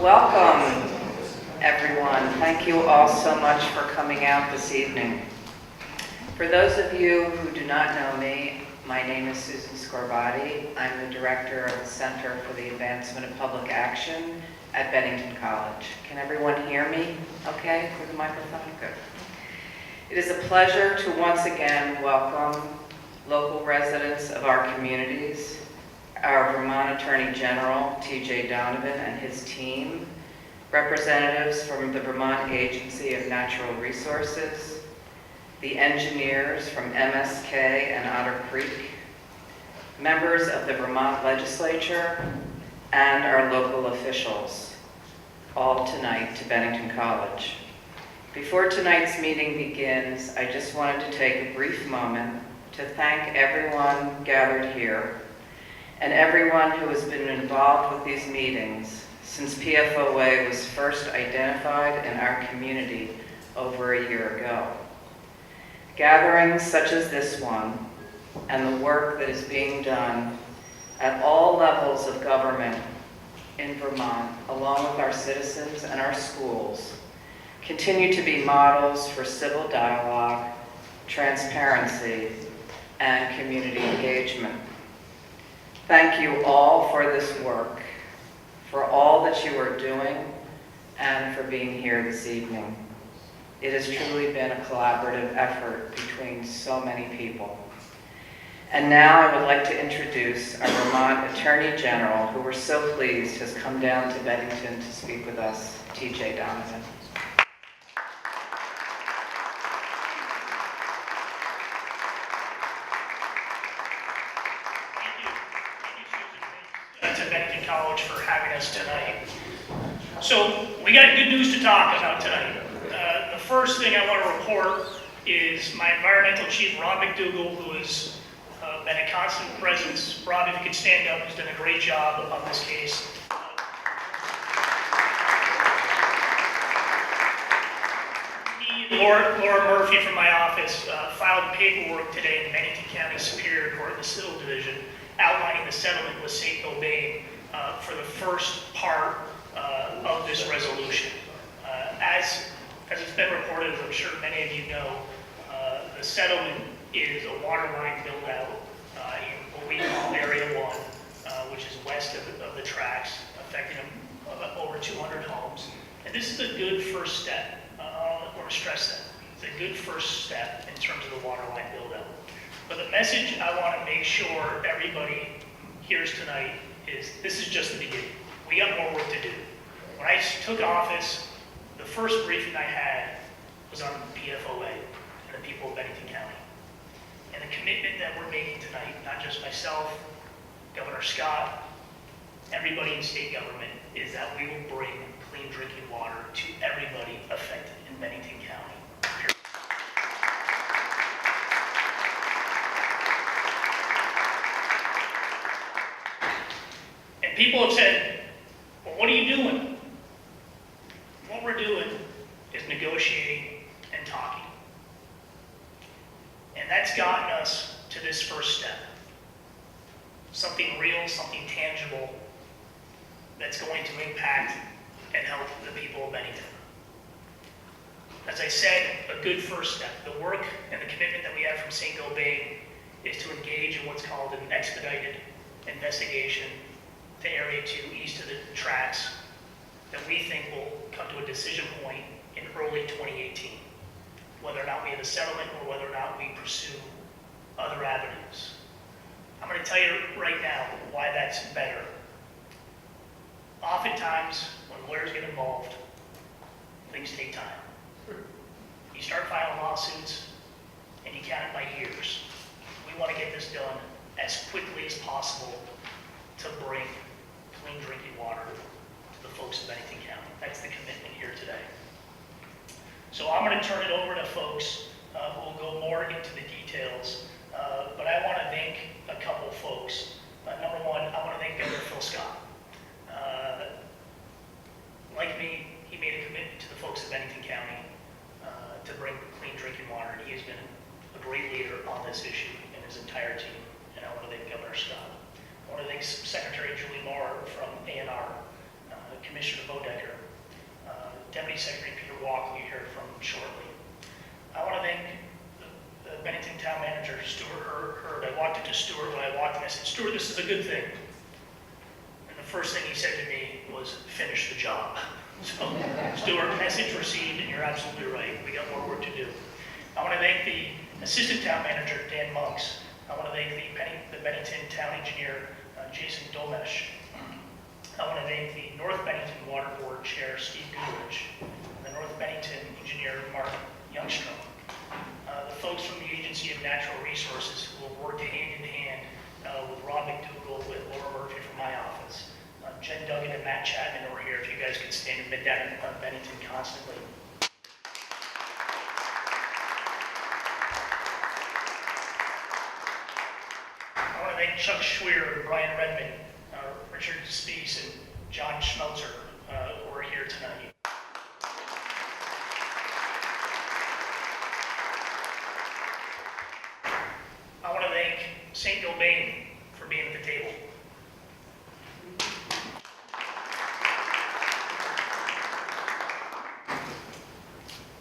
Welcome, everyone. Thank you all so much for coming out this evening. For those of you who do not know me, my name is Susan Scorbati. I'm the director of the Center for the Advancement of Public Action at Bennington College. Can everyone hear me okay through the microphone? Good. It is a pleasure to once again welcome local residents of our communities, our Vermont Attorney General, T.J. Donovan, and his team, representatives from the Vermont Agency of Natural Resources, the engineers from MSK and Otter Creek, members of the Vermont Legislature, and our local officials, all tonight to Bennington College. Before tonight's meeting begins, I just wanted to take a brief moment to thank everyone gathered here and everyone who has been involved with these meetings since PFOA was first identified in our community over a year ago. Gatherings such as this one and the work that is being done at all levels of government in Vermont, along with our citizens and our schools, continue to be models for civil dialogue, transparency, and community engagement. Thank you all for this work, for all that you are doing, and for being here this evening. It has truly been a collaborative effort between so many people. And now I would like to introduce our Vermont Attorney General, who we're so pleased has come down to Bennington to speak with us, T.J. Donovan. To Bennington College for having us tonight. So we got good news to talk about tonight. The first thing I want to report is my environmental chief, Rob McDougall, who has been a constant presence. Rob, if you could stand up, he's done a great job on this case. He and Laura Murphy from my office filed paperwork today in the Bennington County Superior Court, the Civil Division, outlining the settlement with St. Gobain for the first part of this resolution. As it's been reported, as I'm sure many of you know, the settlement is a water line build-out in what we call Area 1, which is west of the tracks, affecting over 200 homes. And this is a good first step. I want to stress that. It's a good first step in terms of the water line build-out. But the message I want to make sure everybody hears tonight is this is just the beginning. We got more work to do. When I took office, the first briefing I had was on PFOA and the people of Bennington County. And the commitment that we're making tonight, not just myself, Governor Scott, everybody in state government, is that we will bring clean drinking water to everybody affected in Bennington County. People have said, well, what are you doing? What we're doing is negotiating and talking. And that's gotten us to this first step. Something real, something tangible that's going to impact and help the people of Bennington. As I said, a good first step. The work and the commitment that we have from St. Gobain is to engage in what's called an expedited investigation to Area 2 east of the tracks that we think will come to a decision point in early 2018, whether or not we have a settlement or whether or not we pursue other avenues. I'm going to tell you right now why that's better. Oftentimes, when lawyers get involved, things take time. You start filing lawsuits and you count it by years. We want to get this done as quickly as possible to bring clean drinking water to the folks of Bennington County. That's the commitment here today. So I'm going to turn it over to folks who will go more into the details, but I want to thank a couple folks. Number one, I want to thank Governor Phil Scott. Like me, he made a commitment to the folks of Bennington County to bring clean drinking water, and he has been a great leader on this issue and his entire team, and I want to thank Governor Scott. I want to thank Secretary Julie Moore from A&R, Commissioner Bodecker, Deputy Secretary Peter Walkley here from shortly. I want to thank the Bennington Town Manager, Stuart Hurd. I walked into Stuart when I walked in. I said, Stuart, this is a good thing. And the first thing he said to me was, finish the job. So, Stuart, message received, and you're absolutely right. We got more work to do. I want to thank the Assistant Town Manager, Dan Monks. I want to thank the Bennington Town Engineer, Jason Domesh. I want to thank the North Bennington Water Board Chair, Steve Goodrich, the North Bennington Engineer, Mark Youngstrom, the folks from the Agency of Natural Resources who have worked hand in hand with Rob McDougall, with Laura Murphy from my office, Jen Duggan and Matt Chapman over here, if you guys could stand and bend down in Bennington constantly. I want to thank Chuck Schweer, Brian Redmond, Richard Spees, and John Schmelzer, who are here tonight. I want to thank St. Dobain for being at the table.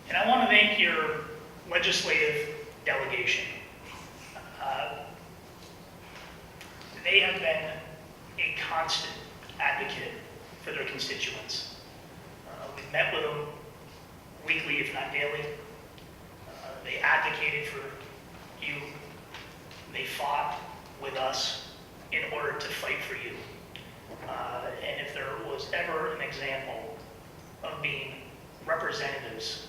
And I want to thank your legislative delegation. They have been a constant advocate for their constituents. We've met with them weekly, if not daily. They advocated for you. They fought with us in order to fight for you. And if there was ever an example of being representatives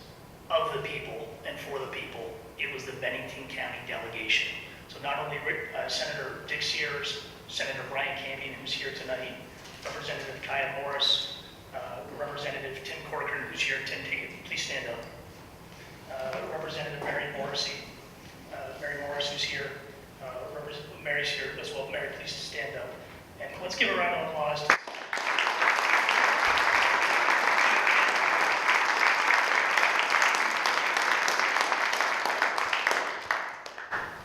of the people and for the people, it was the Bennington County delegation. So not only Senator Dick Sears, Senator Brian Campion, who's here tonight, Representative Kaya Morris, Representative Tim Corcoran, who's here. Tim, please stand up. Representative Mary Morris, who's here. Mary's here as well. Mary, please stand up. And let's give a round of applause.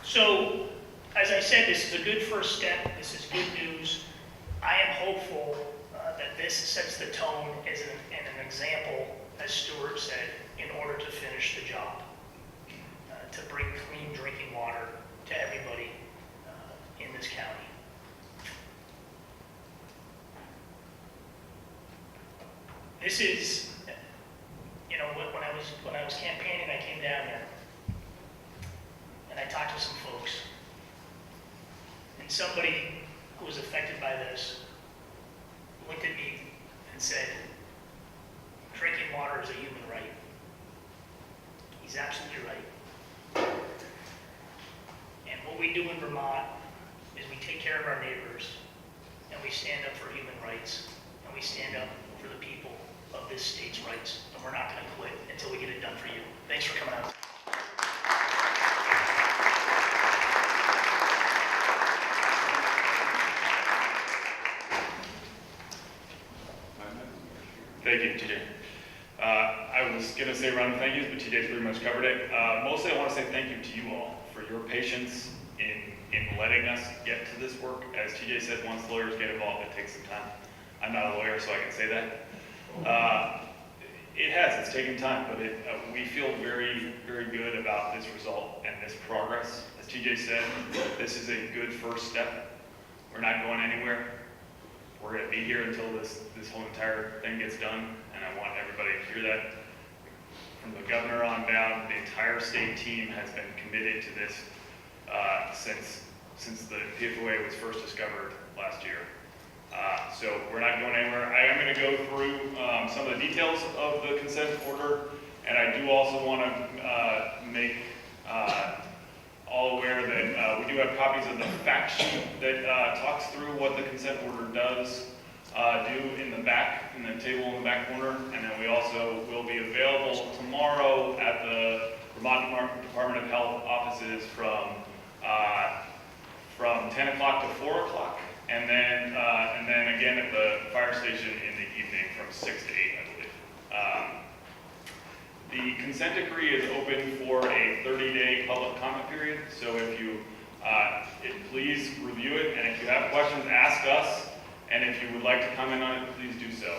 So, as I said, this is a good first step. This is good news. I am hopeful that this sets the tone as an example, as Stuart said, in order to finish the job, to bring clean drinking water to everybody in this county. This is, when I was campaigning, I came down here and I talked to some folks. And somebody who was affected by this looked at me and said, drinking water is a human right. He's absolutely right. And what we do in Vermont is we take care of our neighbors, and we stand up for human rights, and we stand up for the people of this state's rights, and we're not going to quit until we get it done for you. Thanks for coming out. Thank you, TJ. I was going to say a round of thank yous, but TJ's pretty much covered it. Mostly I want to say thank you to you all for your patience in letting us get to this work. As TJ said, once lawyers get involved, it takes some time. I'm not a lawyer, so I can say that. It's taken time, but we feel very, very good about this result and this progress. As TJ said, this is a good first step. We're not going anywhere. We're going to be here until this whole entire thing gets done, and I want everybody to hear that. From the governor on down, the entire state team has been committed to this since the PFOA was first discovered last year. So we're not going anywhere. I am going to go through some of the details of the consent order, and I do also want to make all aware that we do have copies of the fact sheet that talks through what the consent order does do in the back, in the table in the back corner, and then we also will be available tomorrow at the Vermont Department of Health offices from 10 o'clock to 4 o'clock, and then again at the fire station in the evening from 6 to 8, I believe. The consent decree is open for a 30-day public comment period, so if you please review it, and if you have questions, ask us, And if you would like to comment on it, please do so.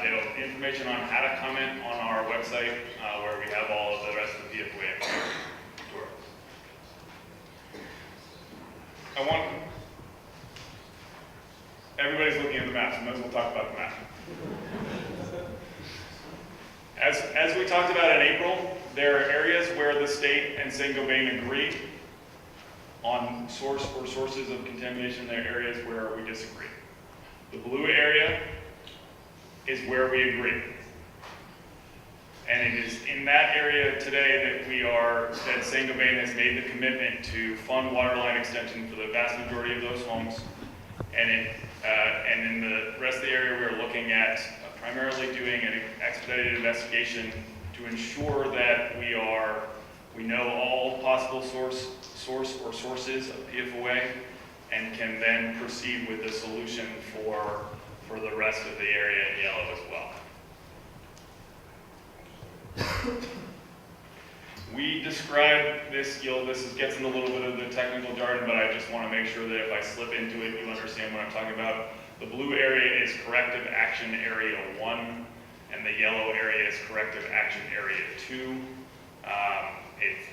There'll be information on how to comment on our website, where we have all of the rest of the PFOA information. Everybody's looking at the map, so might as well talk about the map. As we talked about in April, there are areas where the state and Saint-Gobain agree on source or sources of contamination. There are areas where we disagree. The blue area is where we agree. And it is in that area today that Saint-Gobain has made the commitment to fund water line extension for the vast majority of those homes. And in the rest of the area, we're looking at primarily doing an expedited investigation to ensure that we know all possible source or sources of PFOA and can then proceed with the solution for the rest of the area in yellow as well. We describe this, this gets into a little bit of the technical jargon, but I just want to make sure that if I slip into it, you understand what I'm talking about. The blue area is corrective action area 1, and the yellow area is corrective action area 2.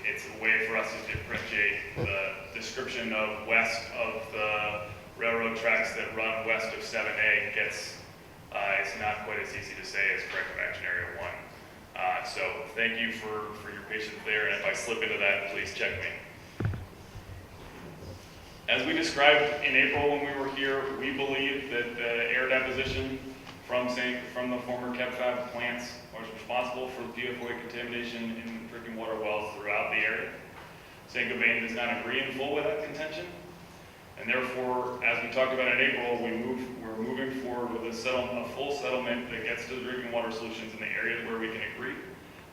It's a way for us to differentiate the description of west of the railroad tracks that run west of 7A it's not quite as easy to say as corrective action area 1. So thank you for your patience there, and if I slip into that, please check me. As we described in April when we were here, we believe that the air deposition from the former ChemFab plants was responsible for the PFOA contamination in drinking water wells throughout the area. Saint-Gobain does not agree in full with that contention, and therefore, as we talked about in April, we're moving forward with a full settlement that gets to the drinking water solutions in the areas where we can agree.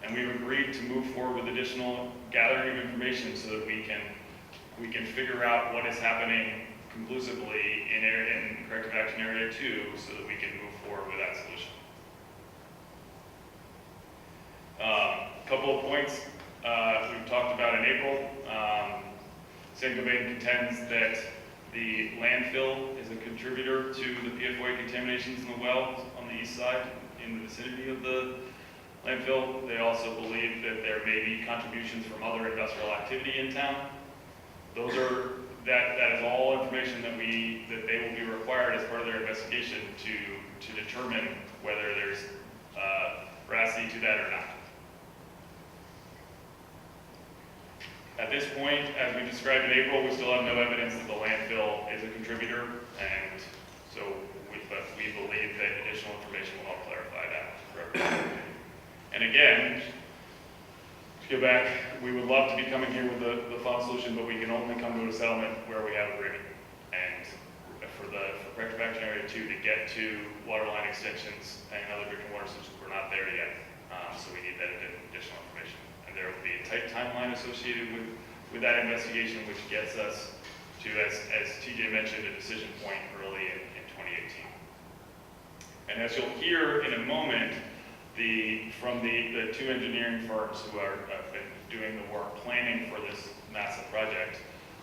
And we've agreed to move forward with additional gathering of information so that we can figure out what is happening conclusively in corrective action area 2 so that we can move forward with that solution. A couple of points we've talked about in April. Saint-Gobain contends that the landfill is a contributor to the PFOA contaminations in the wells on the east side in the vicinity of the landfill. They also believe that there may be contributions from other industrial activity in town. That is all information that they will be required as part of their investigation to determine whether there's veracity to that or not. At this point, as we described in April, we still have no evidence that the landfill is a contributor, and so we believe that additional information will help clarify that. And again, to go back, we would love to be coming here with the final solution, but we can only come to a settlement where we have agreement. And for corrective action area 2 to get to water line extensions and other drinking water solutions, we're not there yet. So we need that additional information. And there will be a tight timeline associated with that investigation, which gets us to, as TJ mentioned, a decision point early in 2018. And as you'll hear in a moment, from the 2 engineering firms who have been doing the work planning for this massive project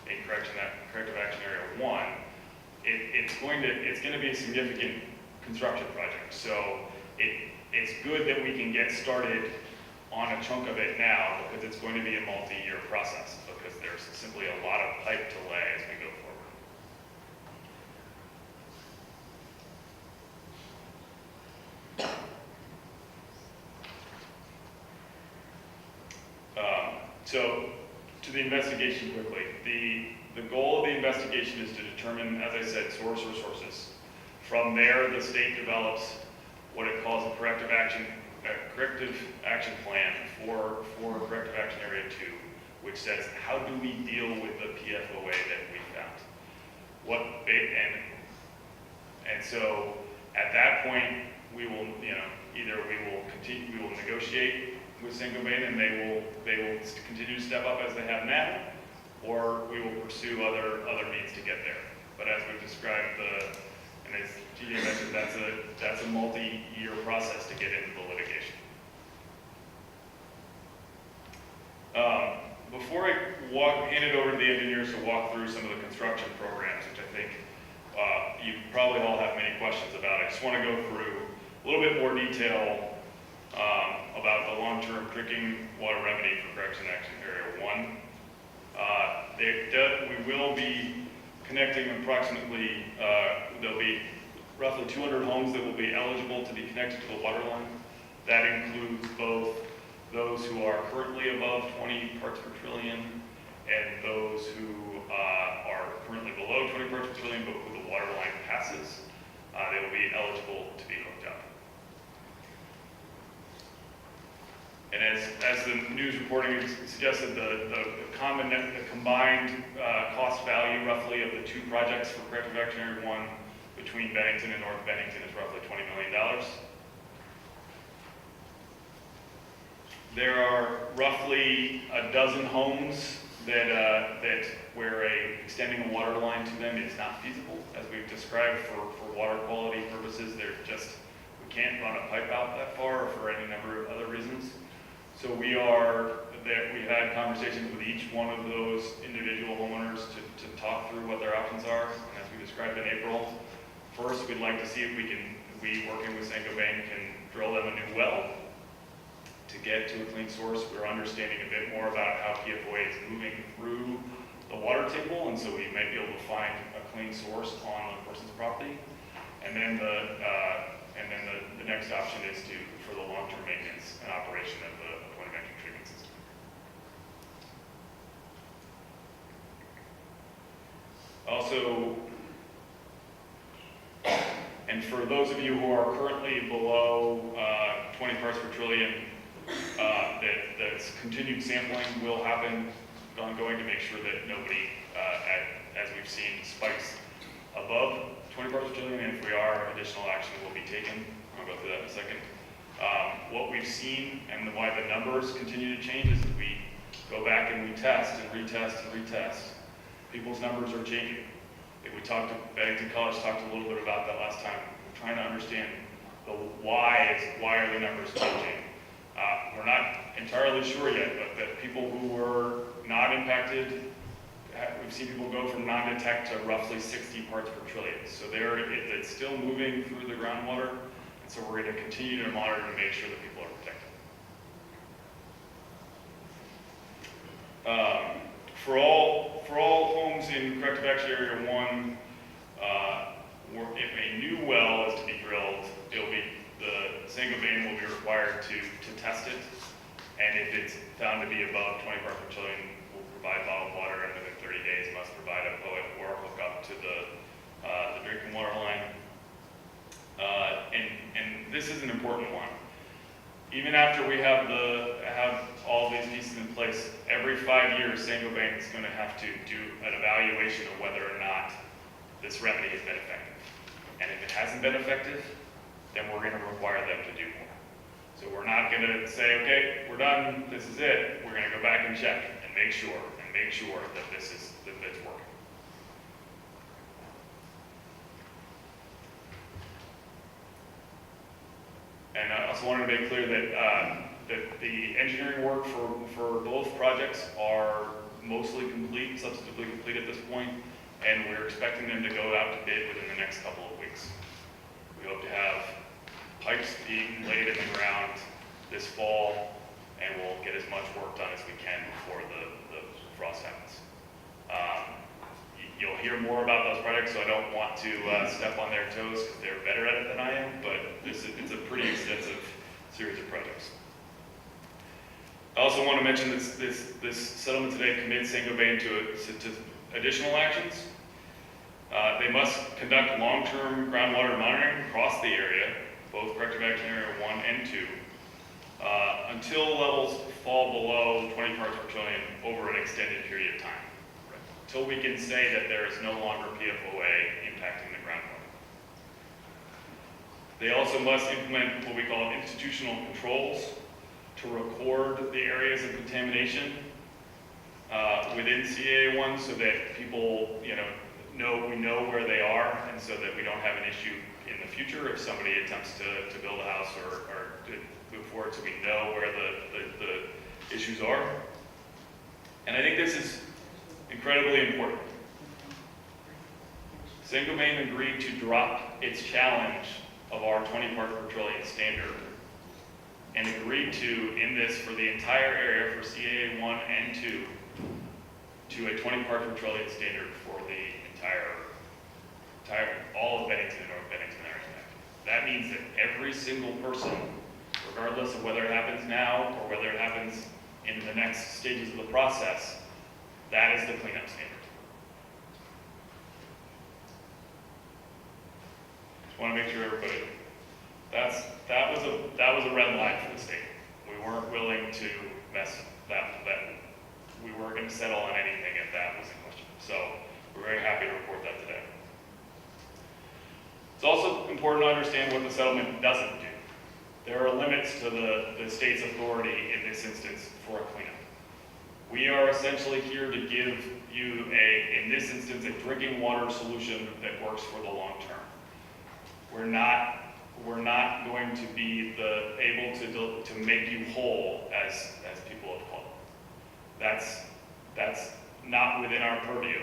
in corrective action area 1, it's going to be a significant construction project. So it's good that we can get started on a chunk of it now, because it's going to be a multi-year process, because there's simply a lot of pipe to lay as we go forward. So to the investigation quickly, the goal of the investigation is to determine, as I said, source or sources. From there, the state develops what it calls a corrective action plan for corrective action area 2, which says, how do we deal with the PFOA that we found? And so at that point, we will negotiate with Saint-Gobain, and they will continue to step up as they have now, or we will pursue other means to get there. But as we've described, and as TJ mentioned, that's a multi-year process to get into the litigation. Before I hand it over to the engineers to walk through some of the construction programs, which I think you probably all have many questions about. I just want to go through a little bit more detail about the long-term drinking water remedy for Correction Action Area 1. We will be connecting approximately, there'll be roughly 200 homes that will be eligible to be connected to the water line. That includes both those who are currently above 20 parts per trillion and those who are currently below 20 parts per trillion, but who the water line passes. They will be eligible to be hooked up. And as the news reporting suggested, the combined cost value roughly of the two projects for Corrective Action Area 1 between Bennington and North Bennington is roughly $20 million. There are roughly a dozen homes that where extending a water line to them is not feasible, as we've described for water quality purposes. We can't run a pipe out that far, or for any number of other reasons. So we had conversations with each one of those individual homeowners to talk through what their options are. And as we described in April, first we'd like to see if we working with Saint-Gobain can drill them a new well to get to a clean source. We're understanding a bit more about how PFOA is moving through the water table, and so we might be able to find a clean source on the person's property. And then the next option is for the long-term maintenance and operation of the point of entry treatment system. Also, and for those of you who are currently below 20 parts per trillion, that's continued sampling will happen ongoing to make sure that nobody, as we've seen, spikes above 20 parts per trillion, and if we are, additional action will be taken. I'll go through that in a second. What we've seen and why the numbers continue to change is that we go back and we test and retest and retest. People's numbers are changing. Bennington College talked a little bit about that last time. We're trying to understand why are the numbers changing. We're not entirely sure yet, but that people who were not impacted, we've seen people go from non-detect to roughly 60 parts per trillion. So it's still moving through the groundwater, and so we're going to continue to monitor to make sure that people are protected. For all homes in Corrective Action Area 1, if a new well is to be drilled, the Saint-Gobain will be required to test it, and if it's found to be above 20 parts per trillion, we'll provide bottled water, and within 30 days must provide a POA or hook up to the drinking water line. And this is an important one. Even after we have all these pieces in place, every 5 years, Saint-Gobain is going to have to do an evaluation of whether or not this remedy has been effective. And if it hasn't been effective, then we're going to require them to do more. So we're not going to say, okay, we're done, this is it. We're going to go back and check and make sure that it's working. And I also wanted to make clear that the engineering work for both projects are mostly complete, substantively complete at this point, and we're expecting them to go out to bid within the next couple of weeks. We hope to have pipes being laid in the ground this fall, and we'll get as much work done as we can before the frost happens. You'll hear more about those projects, so I don't want to step on their toes because they're better at it than I am, but it's a pretty extensive series of projects. I also want to mention this settlement today commits Saint-Gobain to additional actions. They must conduct long-term groundwater monitoring across the area, both Corrective Action Area 1 and 2, until levels fall below 20 parts per trillion over an extended period of time. Until we can say that there is no longer PFOA impacting the groundwater. They also must implement what we call institutional controls to record the areas of contamination within CAA1 so that people we know where they are, and so that we don't have an issue in the future if somebody attempts to build a house or to move forward, so we know where the issues are. And I think this is incredibly important. Saint-Gobain agreed to drop its challenge of our 20 parts per trillion standard and agreed to, in this, for the entire area, for CAA 1 and 2, to a 20 parts per trillion standard for the entire all of Bennington and North Bennington area. That means that every single person, regardless of whether it happens now or whether it happens in the next stages of the process, that is the cleanup standard. Just want to make sure everybody, that was a red line for the state. We weren't willing to mess that we weren't going to settle on anything if that was in question. So we're very happy to report that today. It's also important to understand what the settlement doesn't do. There are limits to the state's authority in this instance for a cleanup. We are essentially here to give you in this instance, a drinking water solution that works for the long term. We're not going to be able to make you whole, as people have called it. That's not within our purview.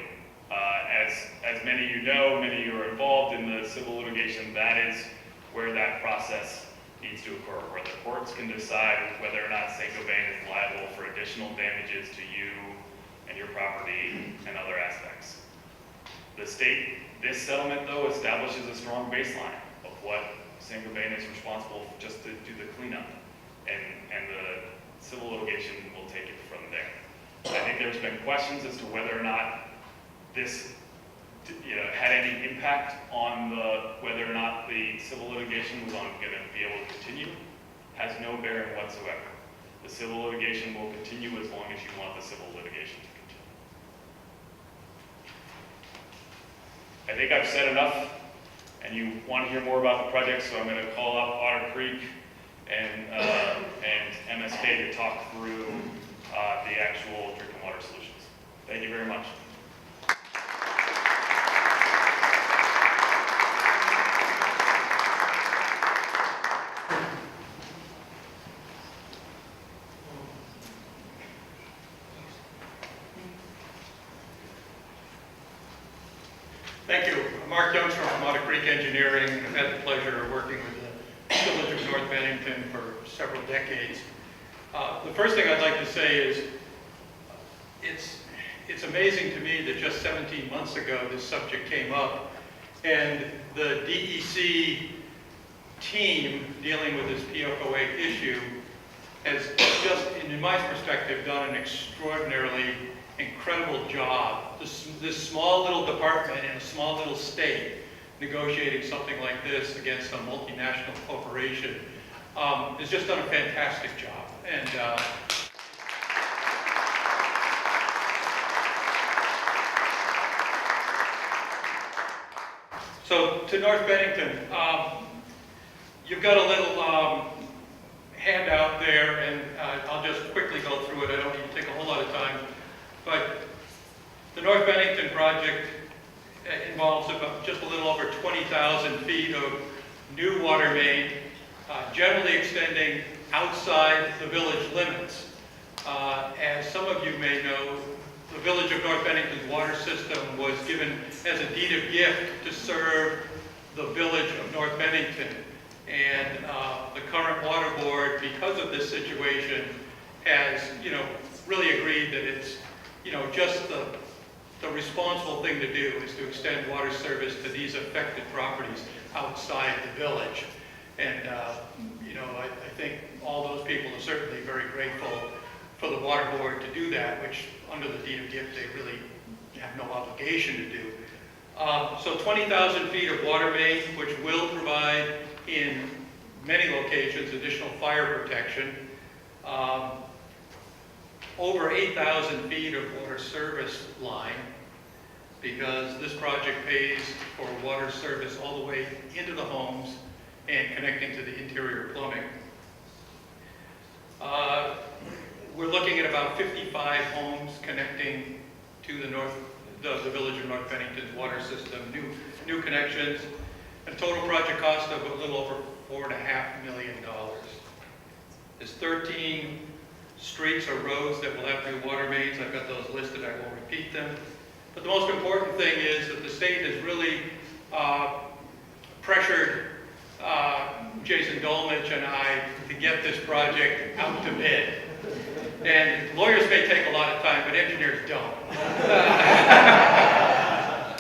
As many of you know, many of you are involved in the civil litigation, that is where that process needs to occur, where the courts can decide whether or not Saint-Gobain is liable for additional damages to you and your property and other aspects. This settlement, though, establishes a strong baseline of what Saint-Gobain is responsible for, just to do the cleanup, and the civil litigation will take it from there. I think there's been questions as to whether or not this had any impact on whether or not the civil litigation was going to be able to continue. Has no bearing whatsoever. The civil litigation will continue as long as you want the civil litigation to continue. I think I've said enough, and you want to hear more about the project, so I'm going to call up Otter Creek and MSK to talk through the actual drinking water solutions. Thank you very much. Thank you. Mark Youngstrom from Otter Creek Engineering. I've had the pleasure of working with the Village of North Bennington for several decades. The first thing I'd like to say is it's amazing to me that just 17 months ago this subject came up, and the DEC team dealing with this PFOA issue has just, in my perspective, done an extraordinarily incredible job. This small little department in a small little state negotiating something like this against a multinational corporation has just done a fantastic job. And so to North Bennington, you've got a little handout there, and I'll just quickly go through it. I don't need to take a whole lot of time. But the North Bennington project involves about just a little over 20,000 feet of new water main, generally extending outside the village limits. As some of you may know, the Village of North Bennington's water system was given as a deed of gift to serve the Village of North Bennington. And the current water board, because of this situation, has, really agreed that it's, just the responsible thing to do is to extend water service to these affected properties outside the village. And, I think all those people are certainly very grateful for the water board to do that, which under the deed of gift they really have no obligation to do. So 20,000 feet of water main, which will provide in many locations additional fire protection. Over 8,000 feet of water service line, because this project pays for water service all the way into the homes and connecting to the interior plumbing. We're looking at about 55 homes connecting to the Village of North Bennington's water system, new connections, a total project cost of a little over $4.5 million. There's 13 streets or roads that will have new water mains. I've got those listed, I won't repeat them. But the most important thing is that the state has really pressured Jason Dolmich and I to get this project out to bid. And lawyers may take a lot of time, but engineers don't.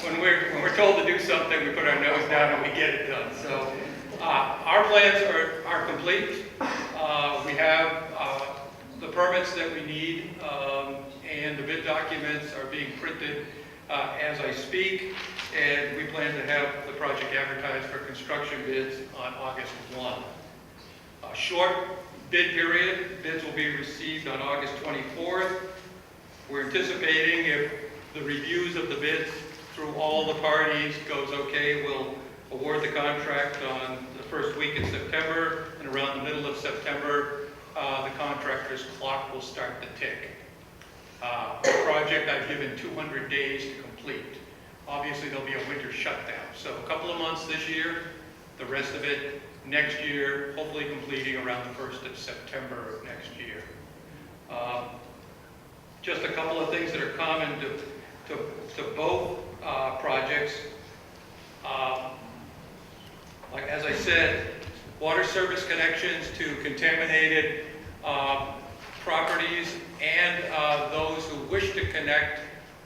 When we're told to do something, we put our nose down and we get it done. So our plans are complete. We have the permits that we need, and the bid documents are being printed as I speak, and we plan to have the project advertised for construction bids on August 1. A short bid period. Bids will be received on August 24th. We're anticipating if the reviews of the bids through all the parties goes okay, we'll award the contract on the first week in September, and around the middle of September, the contractor's clock will start to tick. The project I've given 200 days to complete. Obviously, there'll be a winter shutdown, so a couple of months this year, the rest of it next year, hopefully completing around the 1st of September of next year. Just a couple of things that are common to both projects. Like as I said, water service connections to contaminated properties and those who wish to connect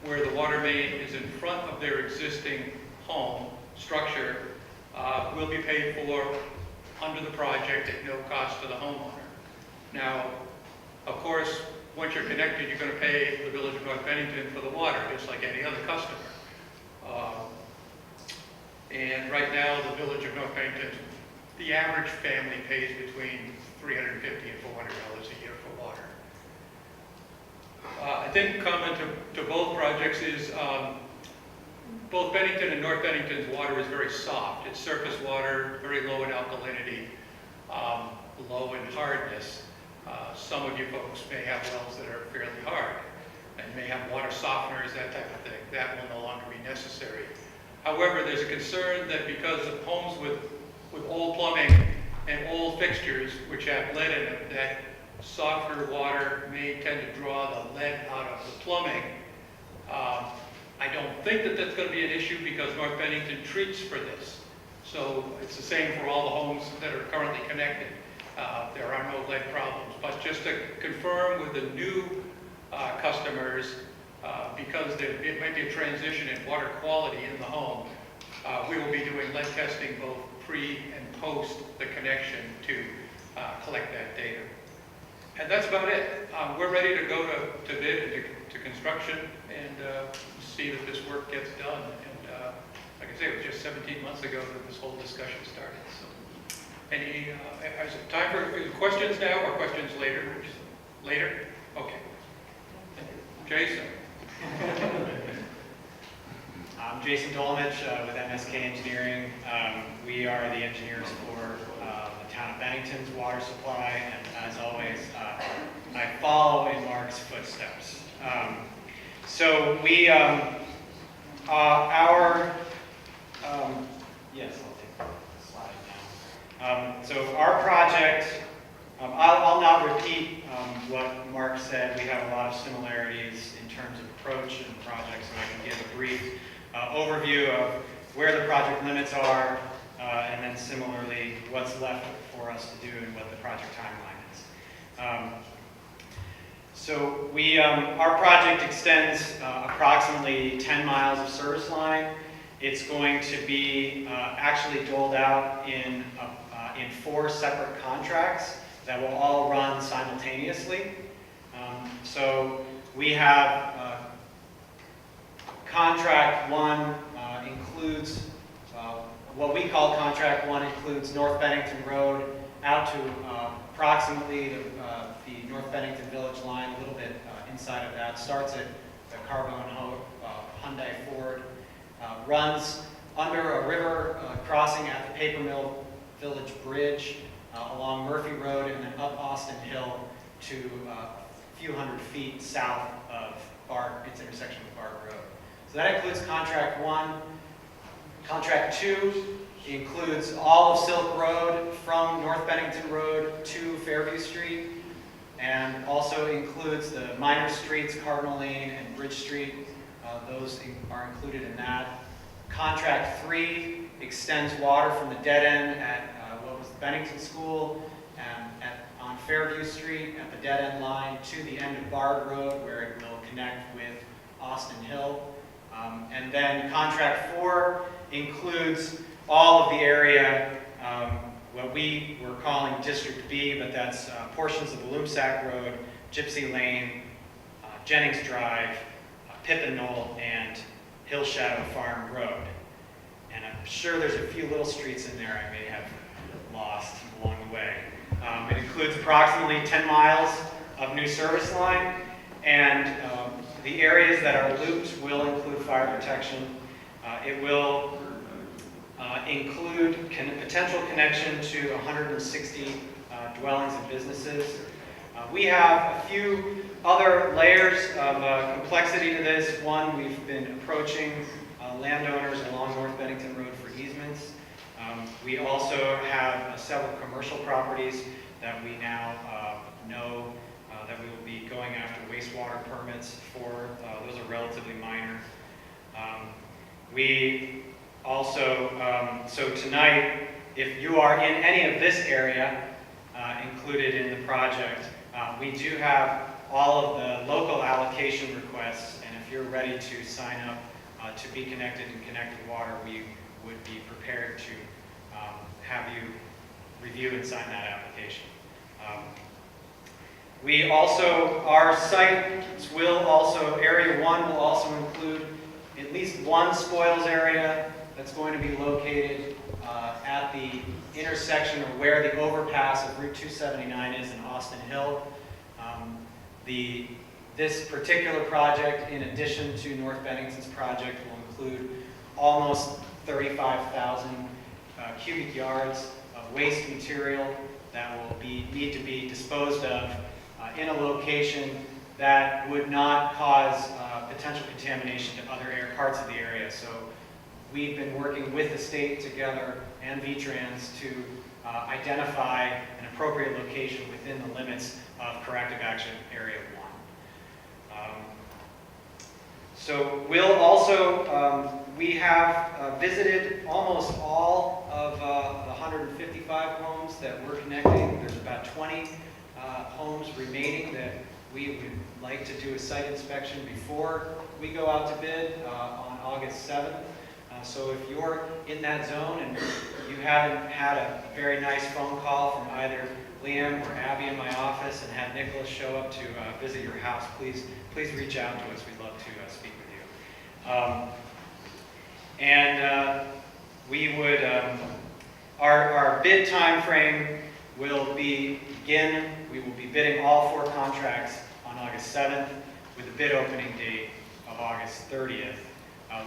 where the water main is in front of their existing home structure will be paid for under the project at no cost to the homeowner. Now, of course, once you're connected, you're going to pay the Village of North Bennington for the water, just like any other customer. And right now, the Village of North Bennington, the average family pays between $350 and $400 a year for water. I think common to both projects is both Bennington and North Bennington's water is very soft. It's surface water, very low in alkalinity, low in hardness. Some of you folks may have wells that are fairly hard and may have water softeners, that type of thing. That will no longer be necessary. However, there's a concern that because of homes with old plumbing and old fixtures which have lead in them, that softer water may tend to draw the lead out of the plumbing. I don't think that that's going to be an issue because North Bennington treats for this. So it's the same for all the homes that are currently connected. There are no lead problems. But just to confirm with the new customers, because it might be a transition in water quality in the home, we will be doing lead testing both pre and post the connection to collect that data. And that's about it. We're ready to go to bid and to construction and see that this work gets done. And like I say, it was just 17 months ago that this whole discussion started. So, is it time for questions now or questions later? Later? Okay. Jason. I'm Jason Dolmich with MSK Engineering. We are the engineers for the town of Bennington's water supply, and as always, I follow in Mark's footsteps. So we, yes, I'll take the slide now. So our project, I'll not repeat what Mark said. We have a lot of similarities in terms of approach and projects, and I can give a brief overview of where the project limits are, and then similarly what's left for us to do and what the project timeline is. So our project extends approximately 10 miles of service line. It's going to be actually doled out in 4 separate contracts that will all run simultaneously. So we have Contract 1 includes, what we call Contract 1 includes North Bennington Road out to approximately the North Bennington Village line, a little bit inside of that. Starts at the Carbone Hyundai Ford, runs under a river crossing at the Paper Mill Village Bridge, along Murphy Road, and then up Austin Hill to a few hundred feet south of its intersection with Bark Road. So that includes Contract 1. Contract 2 includes all of Silk Road from North Bennington Road to Fairview Street, and also includes the minor streets, Cardinal Lane and Bridge Street, Those are included in that. Contract 3 extends water from the dead end at what was the Bennington School on Fairview Street at the dead end line to the end of Bard Road, where it will connect with Austin Hill. And then contract 4 includes all of the area, what we were calling District B, but that's portions of the Loomsack Road, Gypsy Lane, Jennings Drive, Pippin Knoll, and Hill Shadow Farm Road. And I'm sure there's a few little streets in there I may have lost along the way. It includes approximately 10 miles of new service line, and the areas that are looped will include fire protection. It will include potential connection to 160 dwellings and businesses. We have a few other layers of complexity to this. One, we've been approaching landowners along North Bennington Road for easements. We also have several commercial properties that we now know that we will be going after wastewater permits for. Those are relatively minor. We also, so tonight, if you are in any of this area included in the project, we do have all of the local allocation requests, and if you're ready to sign up to be connected and connect with water, we would be prepared to have you review and sign that application. We also, our sites will also, Area 1 will also include at least one spoils area that's going to be located at the intersection or where the overpass of Route 279 is in Austin Hill. This particular project, in addition to North Bennington's project, will include almost 35,000 cubic yards of waste material that will need to be disposed of in a location that would not cause potential contamination to other parts of the area. So we've been working with the state together and VTrans to identify an appropriate location within the limits of Corrective Action Area 1. So we'll also, we have visited almost all of the 155 homes that we're connecting. There's about 20 homes remaining that we would like to do a site inspection before we go out to bid on August 7th. So if you're in that zone and you haven't had a very nice phone call from either Liam or Abby in my office and had Nicholas show up to visit your house, please reach out to us. We'd love to speak with you. We would, our bid time frame will begin, we will be bidding all 4 contracts on August 7th with a bid opening date of August 30th.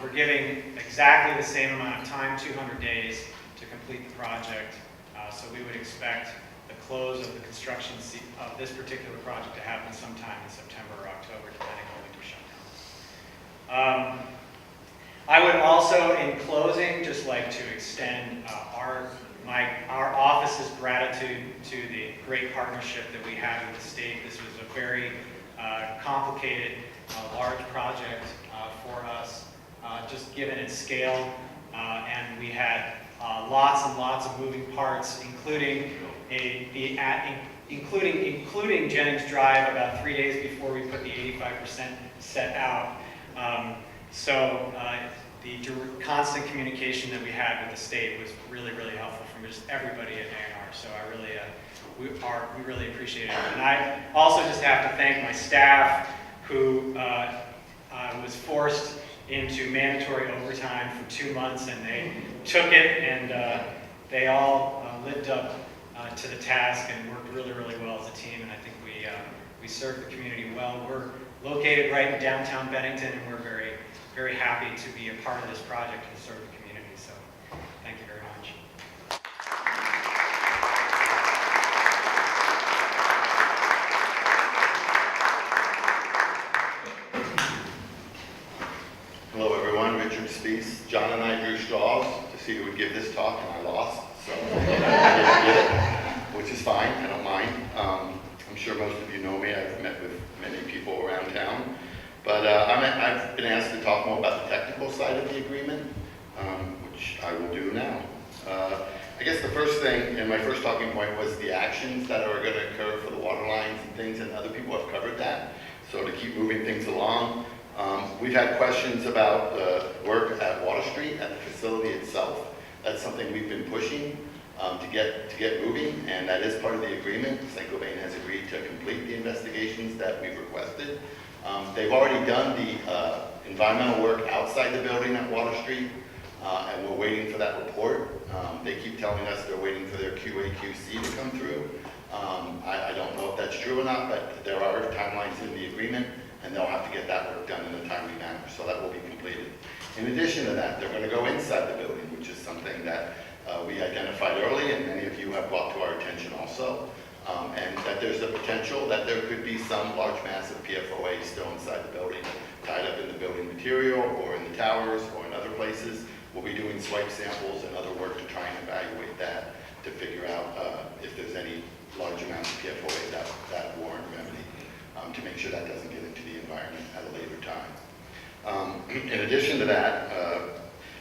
We're giving exactly the same amount of time, 200 days, to complete the project. So we would expect the close of the construction of this particular project to happen sometime in September or October, depending on winter shutdown. I would also, in closing, just like to extend our office's gratitude to the great partnership that we had with the state. This was a very complicated, large project for us, just given its scale, and we had lots and lots of moving parts, including including Jennings Drive about 3 days before we put the 85% set out. The constant communication that we had with the state was really, really helpful from just everybody at A&R. So I really, we really appreciate it. And I also just have to thank my staff who was forced into mandatory overtime for 2 months, and they took it, and they all lived up to the task and worked really, really well as a team. And I think we served the community well. We're located right in downtown Bennington, and we're very, very happy to be a part of this project and serve the community. So thank you very much. Hello everyone, Richard Spees. John and I drew straws to see who would give this talk, and I lost, so I didn't get it, which is fine, I don't mind. I'm sure most of you know me. I've met with many people around town, but I've been been asked to talk more about the technical side of the agreement, which I will do now. I guess the first thing, and my first talking point, was the actions that are going to occur for the water lines and things, and other people have covered that. So to keep moving things along, we've had questions about the work at Water Street, at the facility itself. That's something we've been pushing to get moving, and that is part of the agreement. St. Gobain has agreed to complete the investigations that we've requested. They've already done the environmental work outside the building at Water Street, and we're waiting for that report. They keep telling us they're waiting for their QA/QC to come through. I don't know if that's true or not, but there are timelines in the agreement, and they'll have to get that work done in a timely manner, so that will be completed. In addition to that, they're going to go inside the building, which is something that we identified early, and many of you have brought to our attention also, and that there's a potential that there could be some large mass of PFOA still inside the building, tied up in the building material, or in the towers, or in other places. We'll be doing swipe samples and other work to try and evaluate that, to figure out if there's any large amounts of PFOA that warrant remedy, to make sure that doesn't get into the environment at a later time. In addition to that,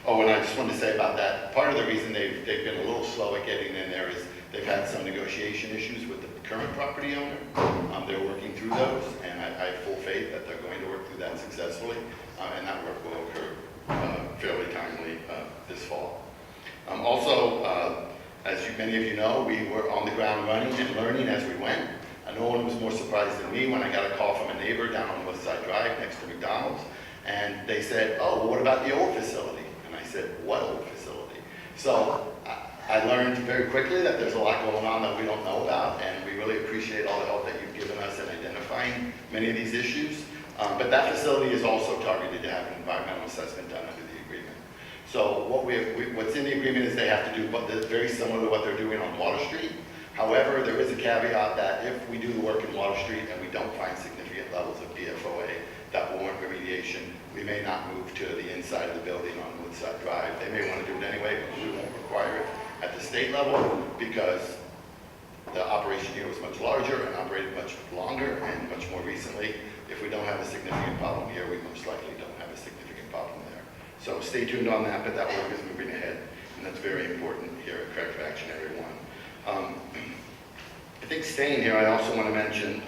and I just wanted to say about that, part of the reason they've been a little slow at getting in there is they've had some negotiation issues with the current property owner. They're working through those, and I have full faith that they're going to work through that successfully, and that work will occur fairly timely this fall. Also, as many of you know, we were on the ground running and learning as we went. No one was more surprised than me when I got a call from a neighbor down on West Side Drive next to McDonald's, and they said, "Oh, well, what about the old facility?" And I said, "What old facility?" So I learned very quickly that there's a lot going on that we don't know about, and we really appreciate all the help that you've given us in identifying many of these issues. But that facility is also targeted to have an environmental assessment done under the agreement. So what's in the agreement is they have to do very similar to what they're doing on Water Street. However, there is a caveat that if we do the work in Water Street and we don't find significant levels of PFOA that warrant remediation, we may not move to the inside of the building on Woodside Drive. They may want to do it anyway, but we won't require it at the state level because the operation here was much larger and operated much longer and much more recently. If we don't have a significant problem here, we most likely don't have a significant problem there. So stay tuned on that, but that work is moving ahead, and that's very important here at Corrective Action Area 1. I think staying here, I also want to mention,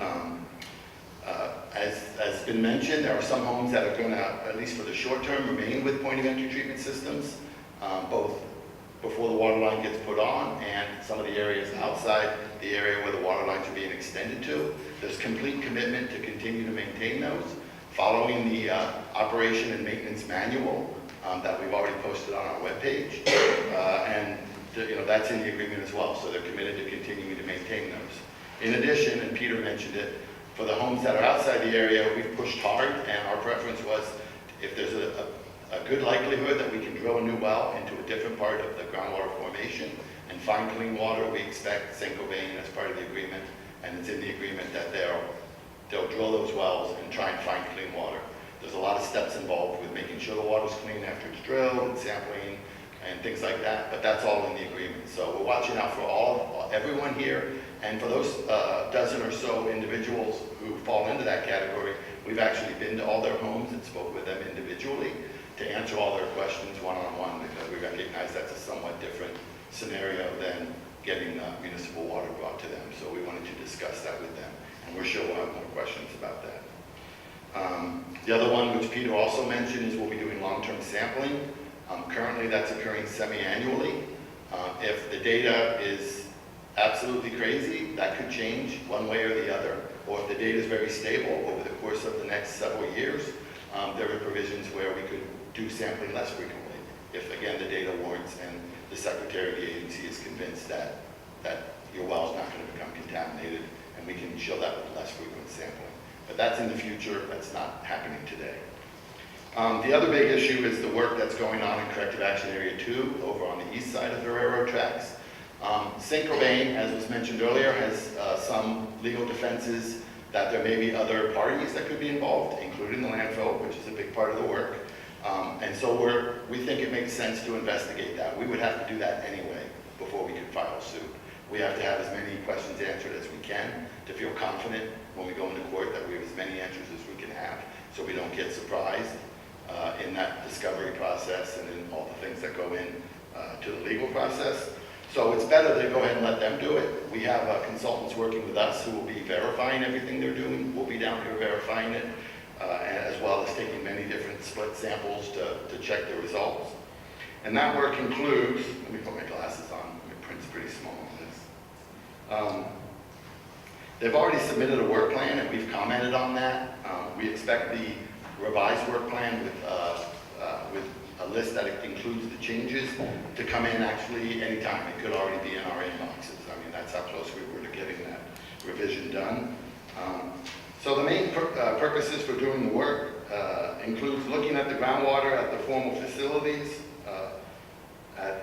as been mentioned, there are some homes that are going to, at least for the short term, remain with point of entry treatment systems, both before the water line gets put on and some of the areas outside the area where the water lines are being extended to. There's complete commitment to continue to maintain those, following the operation and maintenance manual that we've already posted on our webpage, and that's in the agreement as well, so they're committed to continuing to maintain those. In addition, and Peter mentioned it, for the homes that are outside the area, we've pushed hard, and our preference was if there's a good likelihood that we can drill a new well into a different part of the groundwater formation and find clean water, we expect St. Gobain as part of the agreement, and it's in the agreement that they'll drill those wells and try and find clean water. There's a lot of steps involved with making sure the water's clean after it's drilled and sampling and things like that, but that's all in the agreement. So we're watching out for everyone here, and for those dozen or so individuals who fall into that category, we've actually been to all their homes and spoke with them individually to answer all their questions one-on-one, because we recognize that's a somewhat different scenario than getting municipal water brought to them. So we wanted to discuss that with them, and we're sure we'll have more questions about that. The other one, which Peter also mentioned, is we'll be doing long-term sampling. Currently, that's occurring semi-annually. If the data is absolutely crazy, that could change one way or the other. Or if the data is very stable over the course of the next several years, there are provisions where we could do sampling less frequently. If, again, the data warrants and the Secretary of the agency is convinced that your well is not going to become contaminated, and we can show that with less frequent sampling. But that's in the future. That's not happening today. The other big issue is the work that's going on in Corrective Action Area 2 over on the east side of the railroad tracks. St. Gobain, as was mentioned earlier, has some legal defenses that there may be other parties that could be involved, including the landfill, which is a big part of the work. And so we think it makes sense to investigate that. We would have to do that anyway before we could file suit. We have to have as many questions answered as we can to feel confident when we go into court that we have as many answers as we can have, so we don't get surprised in that discovery process and in all the things that go in to the legal process. So it's better to go ahead and let them do it. We have consultants working with us who will be verifying everything they're doing. We'll be down here verifying it, as well as taking many different split samples to check the results. And that work includes, let me put my glasses on, my print's pretty small on this. They've already submitted a work plan and we've commented on that. We expect the revised work plan with a list that includes the changes to come in actually anytime. It could already be in our inboxes. I mean, that's how close we were to getting that revision done. So the main purposes for doing the work includes looking at the groundwater at the formal facilities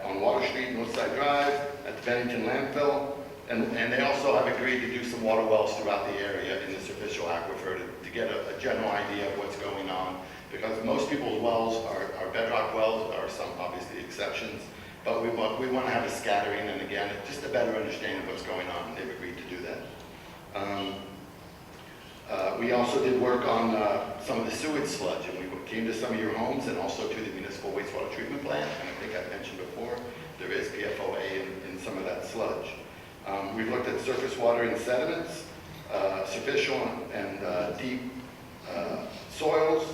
on Water Street, Northside Drive, at the Bennington landfill, and they also have agreed to do some water wells throughout the area in this official aquifer to get a general idea of what's going on. Because most people's wells are bedrock wells. There are some obviously exceptions, but we want to have a scattering and again, just a better understanding of what's going on, and they've agreed to do that. We also did work on some of the sewage sludge, and we came to some of your homes and also to the municipal wastewater treatment plant, and I think I've mentioned before, there is PFOA in some of that sludge. We've looked at surface water and sediments, superficial and deep soils,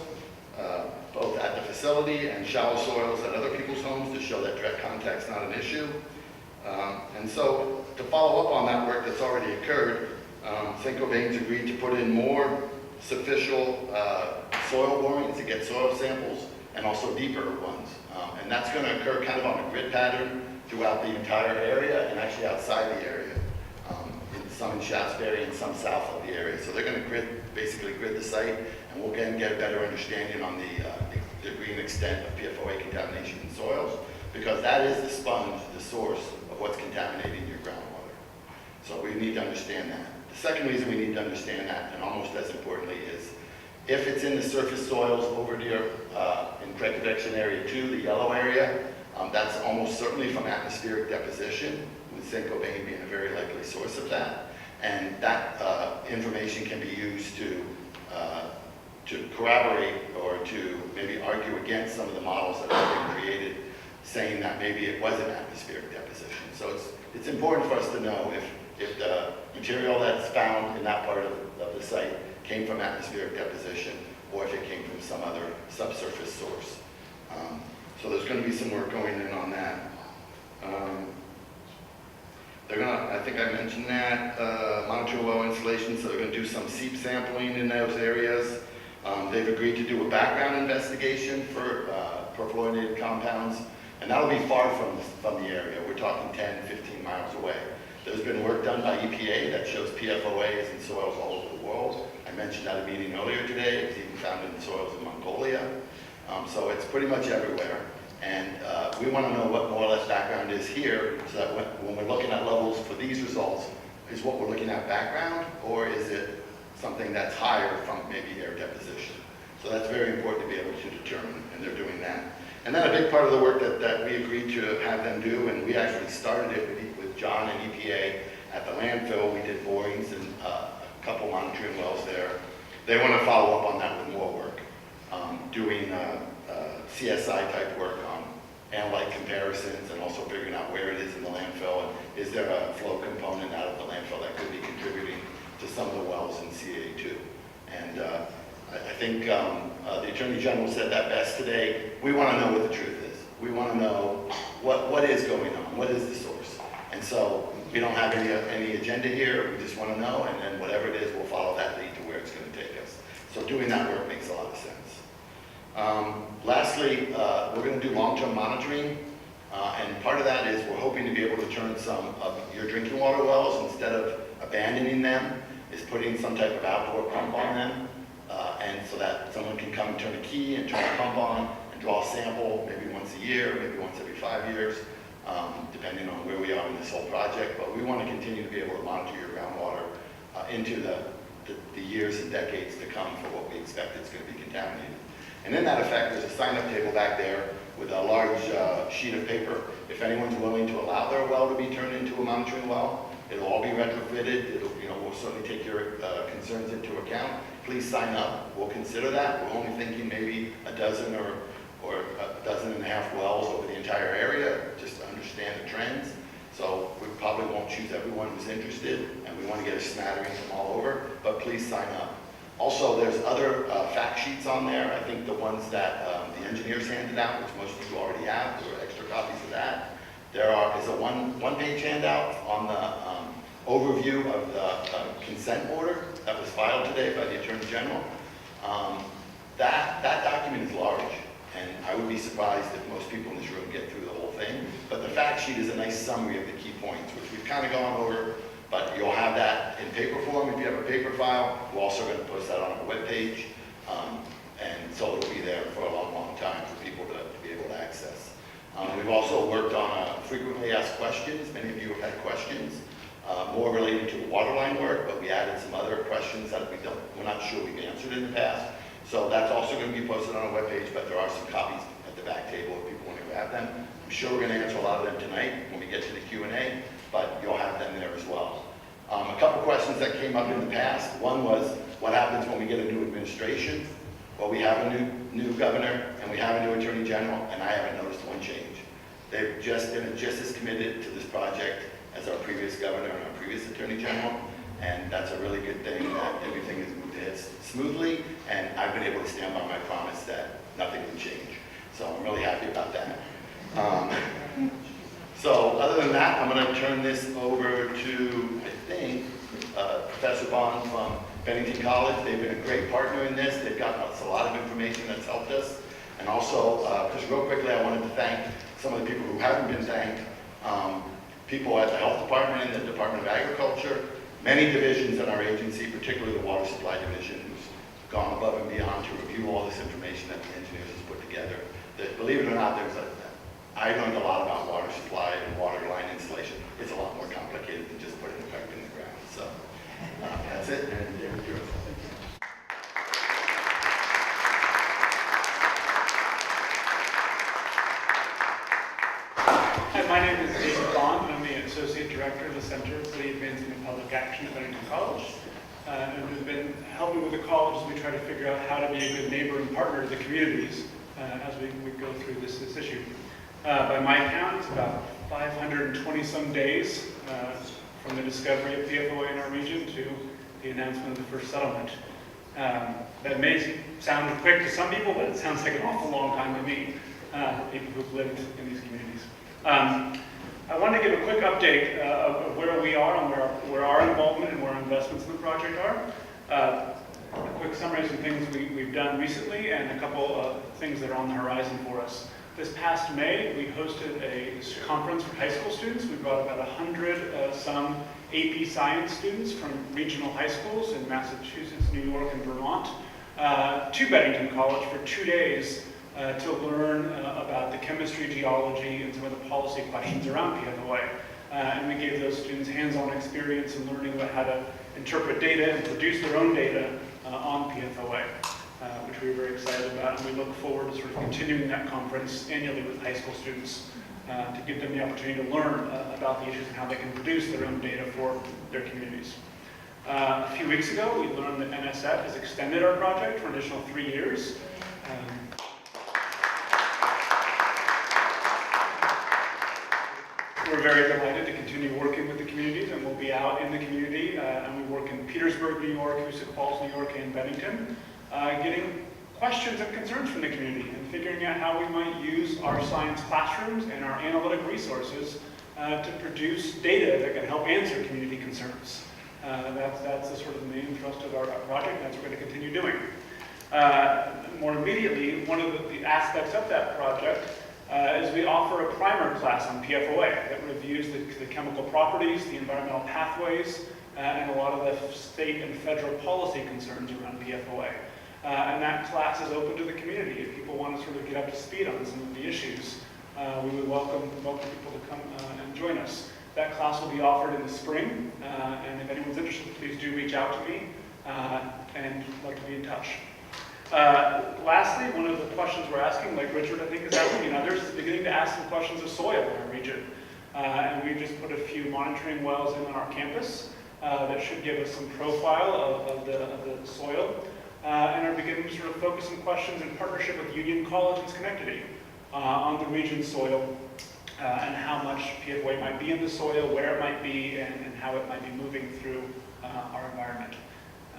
both at the facility and shallow soils at other people's homes to show that direct contact's not an issue. And so to follow up on that work that's already occurred, Cinco Bain's agreed to put in more superficial soil borings to get soil samples and also deeper ones. And that's going to occur kind of on a grid pattern throughout the entire area and actually outside the area. Some in Shaftesbury and some south of the area. So they're going to basically grid the site, and we'll get a better understanding on the degree and extent of PFOA contamination in soils, because that is the sponge, the source of what's contaminating your groundwater. So we need to understand that. The second reason we need to understand that, and almost as importantly, is if it's in the surface soils over near in Craig Convection Area 2, the yellow area, that's almost certainly from atmospheric deposition, with Cinco Bain being a very likely source of that. And that information can be used to corroborate or to maybe argue against some of the models that have been created, saying that maybe it wasn't atmospheric deposition. So it's important for us to know if the material that's found in that part of the site came from atmospheric deposition or if it came from some other subsurface source. So there's going to be some work going in on that. They're going to, I think I mentioned that, monitor well installations, so they're going to do some seep sampling in those areas. They've agreed to do a background investigation for perfluorinated compounds, and that'll be far from the area. We're talking 10, 15 miles away. There's been work done by EPA that shows PFOA in soils all over the world. I mentioned at a meeting earlier today. It's even found in soils in Mongolia. So it's pretty much everywhere. And we want to know what more or less background is here, so that when we're looking at levels for these results, is what we're looking at background, or is it something that's higher from maybe air deposition? So that's very important to be able to determine, and they're doing that. And then a big part of the work that we agreed to have them do, and we actually started it with John and EPA at the landfill. We did borings and a couple monitoring wells there. They want to follow up on that with more work, doing CSI type work on analyte comparisons and also figuring out where it is in the landfill and is there a flow component out of the landfill that could be contributing to some of the wells in CA2. And I think the Attorney General said that best today. We want to know what the truth is. We want to know what is going on, what is the source. And so we don't have any agenda here, we just want to know, and then whatever it is, we'll follow that lead to where it's going to take us. So doing that work makes a lot of sense. Lastly, we're going to do long-term monitoring, and part of that is we're hoping to be able to turn some of your drinking water wells, instead of abandoning them, is putting some type of outdoor pump on them, and so that someone can come and turn a key and turn the pump on and draw a sample maybe once a year, maybe once every 5 years, depending on where we are in this whole project. But we want to continue to be able to monitor your groundwater into the years and decades to come for what we expect it's going to be contaminated. And in that effect, there's a sign-up table back there with a large sheet of paper. If anyone's willing to allow their well to be turned into a monitoring well, it'll all be retrofitted. We'll certainly take your concerns into account, please sign up. We'll consider that. We're only thinking maybe a dozen or a dozen and a half wells over the entire area, just to understand the trends. So we probably won't choose everyone who's interested, and we want to get a smattering from all over, but please sign up. Also, there's other fact sheets on there. I think the ones that the engineers handed out, which most of you already have, there were extra copies of that. There is a one-page handout on the overview of the consent order that was filed today by the Attorney General. That document is large, and I would be surprised if most people in this room get through the whole thing. But the fact sheet is a nice summary of the key points, which we've kind of gone over, but you'll have that in paper form if you have a paper file. We're also going to post that on our webpage, and so it'll be there for a long, long time for people to be able to access. We've also worked on frequently asked questions. Many of you have had questions, more related to the waterline work, but we added some other questions that we're not sure we've answered in the past. So that's also going to be posted on our webpage, but there are some copies at the back table if people want to grab them. I'm sure we're going to answer a lot of them tonight when we get to the Q&A, but you'll have them there as well. A couple questions that came up in the past. One was, what happens when we get a new administration? Well, we have a new governor, and we have a new attorney general, and I haven't noticed one change. They've just been just as committed to this project as our previous governor and our previous attorney general, and that's a really good thing that everything has moved ahead smoothly, and I've been able to stand by my promise that nothing will change. So I'm really happy about that. So other than that, I'm going to turn this over to, I think, Professor Bond from Bennington College. They've been a great partner in this. They've gotten us a lot of information that's helped us. And also, just real quickly, I wanted to thank some of the people who haven't been thanked. People at the Health Department and the Department of Agriculture, many divisions in our agency, particularly the Water Supply Division, who's gone above and beyond to review all this information that the engineers has put together. That, believe it or not, I learned a lot about water supply and water line installation. It's a lot more complicated than just putting a pipe in the ground. So that's it. And David, you're up. Hi, my name is David Bond, and I'm the Associate Director of the Center for the Advancement of Public Action at Bennington College. And we've been helping with the college as we try to figure out how to be a good neighbor and partner to the communities as we go through this issue. By my count, it's about 520 some days from the discovery of PFOA in our region to the announcement of the first settlement. That may sound quick to some people, but it sounds like an awful long time to me, people who've lived in these communities. I want to give a quick update of where we are and where our involvement and where our investments in the project are. A quick summary of some things we've done recently and a couple of things that are on the horizon for us. This past May, we hosted a conference for high school students. We brought about 100 some AP Science students from regional high schools in Massachusetts, New York, and Vermont to Bennington College for 2 days to learn about the chemistry, geology, and some of the policy questions around PFOA. And we gave those students hands-on experience in learning about how to interpret data and produce their own data on PFOA. Which we were very excited about, and we look forward to sort of continuing that conference annually with high school students to give them the opportunity to learn about the issues and how they can produce their own data for their communities. A few weeks ago, we learned that NSF has extended our project for an additional 3 years. We're very delighted to continue working with the communities, and we'll be out in the community, and we work in Petersburg, New York, Hoosick Falls, New York, and Bennington. Getting questions and concerns from the community and figuring out how we might use our science classrooms and our analytic resources to produce data that can help answer community concerns. That's the sort of the main thrust of our project, and that's what we're going to continue doing. More immediately, one of the aspects of that project is we offer a primer class on PFOA that reviews the chemical properties, the environmental pathways, and a lot of the state and federal policy concerns around PFOA. And that class is open to the community. If people want to sort of get up to speed on some of the issues, we would welcome people to come and join us. That class will be offered in the spring, and if anyone's interested, please do reach out to me, and I'd love to be in touch. Lastly, one of the questions we're asking, like Richard I think is asking and others, is beginning to ask some questions of soil in our region. And we've just put a few monitoring wells in on our campus. that should give us some profile of the soil, and are beginning to sort of focus some questions in partnership with Union College and Schenectady on the region's soil, and how much PFOA might be in the soil, where it might be, and how it might be moving through our environment.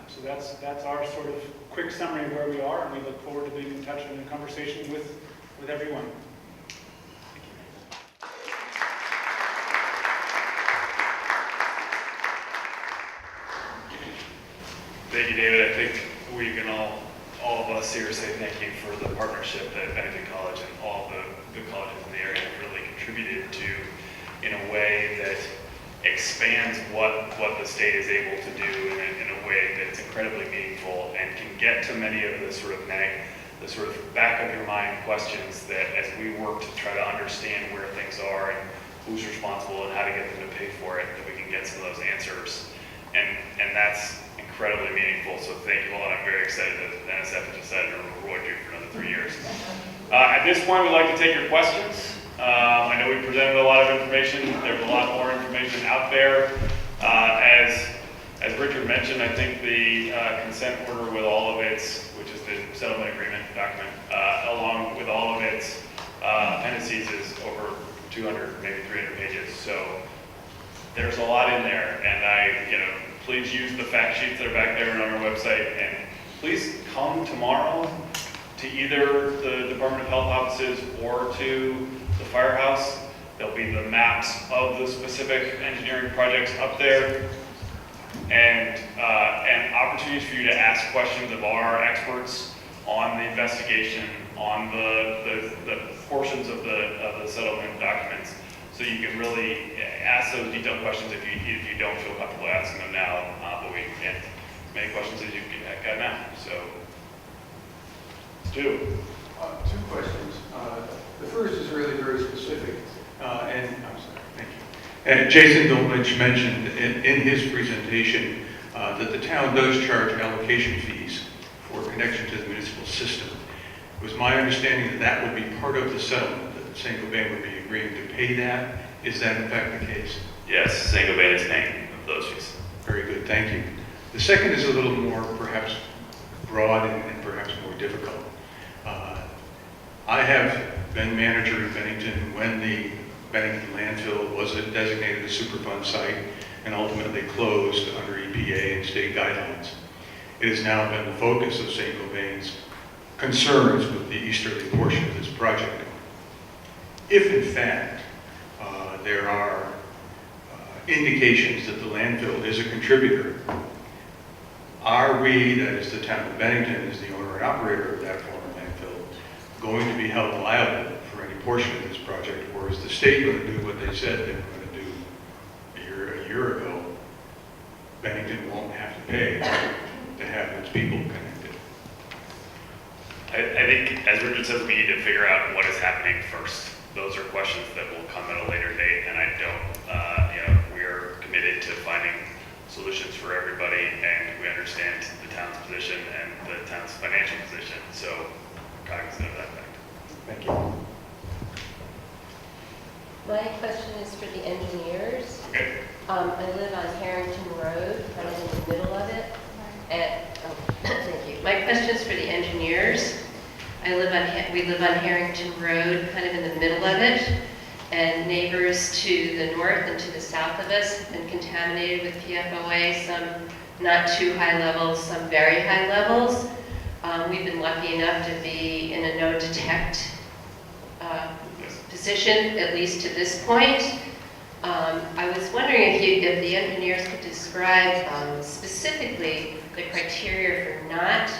So that's our sort of quick summary of where we are, and we look forward to being in touch and in conversation with everyone. Thank you, David. I think we can all of us here say thank you for the partnership that Bennington College and all the colleges in the area have really contributed to in a way that expands what the state is able to do in a way that's incredibly meaningful and can get to many of the sort of back of your mind questions that as we work to try to understand where things are and who's responsible and how to get them to pay for it, that we can get some of those answers. And that's incredibly meaningful, so thank you all, and I'm very excited that NSF has decided to reward you for another 3 years. At this point, we'd like to take your questions. I know we presented a lot of information. There's a lot more information out there. As Richard mentioned, I think the consent order with all of its, which is the settlement agreement document, along with all of its appendices is over 200, maybe 300 pages. So there's a lot in there, and please use the fact sheets that are back there and on our website, and please come tomorrow to either the Department of Health offices or to the firehouse. There'll be the maps of the specific engineering projects up there, and opportunities for you to ask questions of our experts on the investigation, on the portions of the settlement documents. So you can really ask those detailed questions if you don't feel comfortable asking them now, but we can get as many questions as you got now. So, Stu. Two questions. The first is really very specific, and I'm sorry, thank you. And Jason Dolmich mentioned in his presentation that the town does charge allocation fees for connection to the municipal system. It was my understanding that that would be part of the settlement, that Saint-Gobain would be agreeing to pay that. Is that in fact the case? Yes, Saint-Gobain is paying those fees. Very good, thank you. The second is a little more perhaps broad and perhaps more difficult. I have been manager in Bennington when the Bennington landfill was designated a Superfund site and ultimately closed under EPA and state guidelines. It has now been the focus of Saint-Gobain's concerns with the easterly portion of this project. If in fact there are indications that the landfill is a contributor, are we, that is the town of Bennington, as the owner and operator of that former landfill, going to be held liable for any portion of this project, or is the state going to do what they said they were going to do a year ago? Bennington won't have to pay to have its people connected. I think, as Richard says, we need to figure out what is happening first. Those are questions that will come at a later date, and I don't, we're committed to finding solutions for everybody, and we understand the town's position and the town's financial position, so we're cognizant of that fact. Thank you. My question is for the engineers. Okay. I live on Harrington Road, kind of in the middle of it. Thank you. My question is for the engineers. We live on Harrington Road, kind of in the middle of it, and neighbors to the north and to the south of us have been contaminated with PFOA, some not too high levels, some very high levels. We've been lucky enough to be in a no detect position, at least to this point. I was wondering if the engineers could describe specifically the criteria for not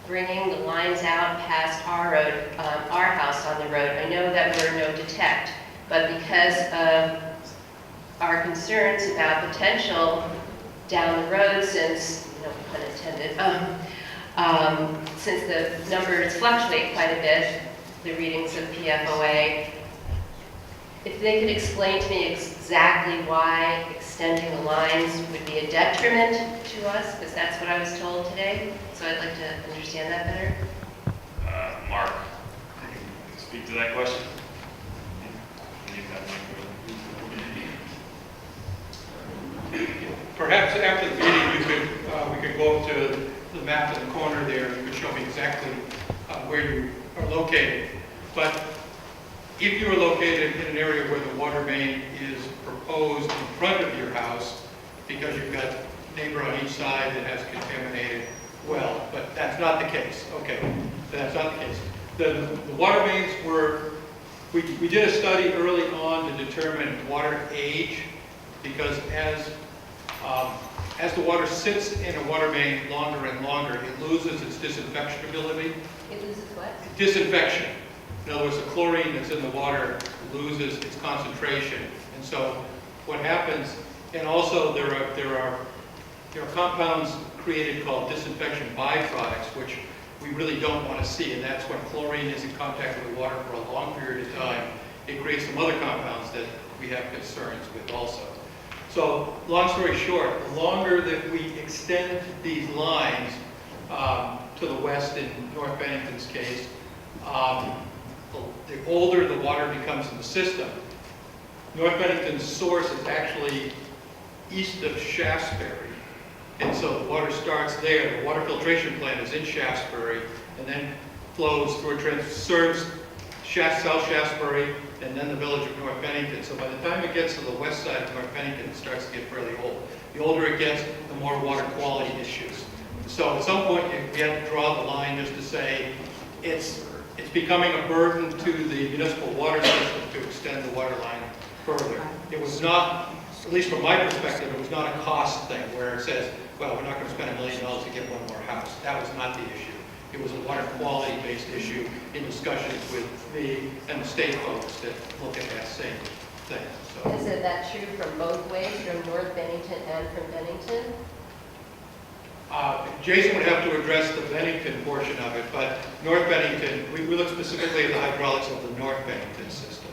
bringing the lines out past our road, our house on the road. I know that we're no detect, but because of our concerns about potential down the road, since, pun intended, since the numbers fluctuate quite a bit, the readings of PFOA, if they could explain to me exactly why extending the lines would be a detriment to us, because that's what I was told today. So I'd like to understand that better. Mark, can you speak to that question? perhaps after the meeting, we could go up to the map in the corner there, and you could show me exactly where you are located. But if you are located in an area where the water main is proposed in front of your house, because you've got a neighbor on each side that has contaminated well, but that's not the case. Okay, that's not the case. The water mains were, we did a study early on to determine water age, because as the water sits in a water main longer and longer, it loses its disinfection ability. It loses what? Disinfection. In other words, the chlorine that's in the water loses its concentration. And so what happens, and also there are compounds created called disinfection byproducts, which we really don't want to see, and that's when chlorine is in contact with the water for a long period of time. It creates some other compounds that we have concerns with also. So, long story short, the longer that we extend these lines to the west in North Bennington's case, the older the water becomes in the system. North Bennington's source is actually east of Shaftesbury, and so the water starts there. The water filtration plant is in Shaftesbury, and then flows through serves South Shaftesbury, and then the village of North Bennington. So by the time it gets to the west side of North Bennington, it starts to get fairly old. The older it gets, the more water quality issues. So at some point, we had to draw the line just to say it's becoming a burden to the municipal water system to extend the water line further. It was not, at least from my perspective, it was not a cost thing where it says, well, we're not going to spend $1 million to get one more house. That was not the issue. It was a water quality-based issue in discussions with me and the state folks that look at that same thing. So, Is it that true from both ways, from North Bennington and from Bennington? Jason would have to address the Bennington portion of it, but North Bennington, we look specifically at the hydraulics of the North Bennington system.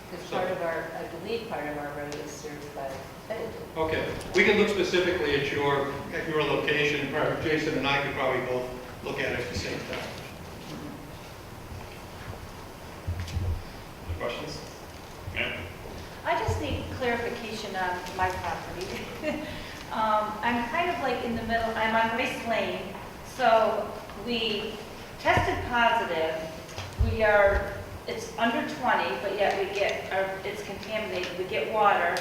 Because part of our, I believe part of our road is served by Bennington. Okay, we can look specifically at your location. Jason and I could probably both look at it at the same time. Any questions? Ma'am? I just need clarification on my property. I'm kind of like in the middle, I'm on Race Lane, so we tested positive. It's under 20, but yet it's contaminated. We get water.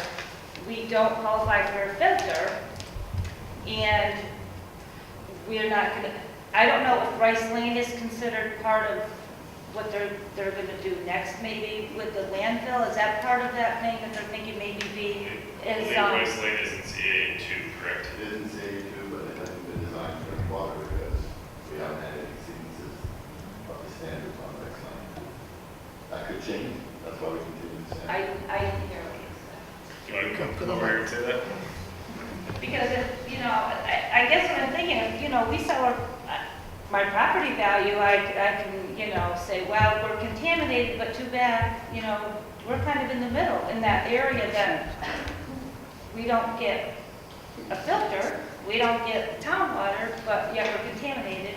We don't qualify for a filter, and we're not going to, I don't know if Rice Lane is considered part of what they're going to do next, maybe with the landfill. Is that part of that thing that they're thinking maybe be? I believe Rice Lane isn't CA2, correct? It isn't CA2, but it hasn't been designed for water because we haven't had any exceedances of the standards on Rex Lane. That could change. That's why we continue to say. I didn't hear what you said. Do you want to come over here and say that? Because if, I guess what I'm thinking, if, we sell my property value, I can, say, well, we're contaminated, but too bad, we're kind of in the middle in that area that we don't get a filter, we don't get town water, but yet we're contaminated,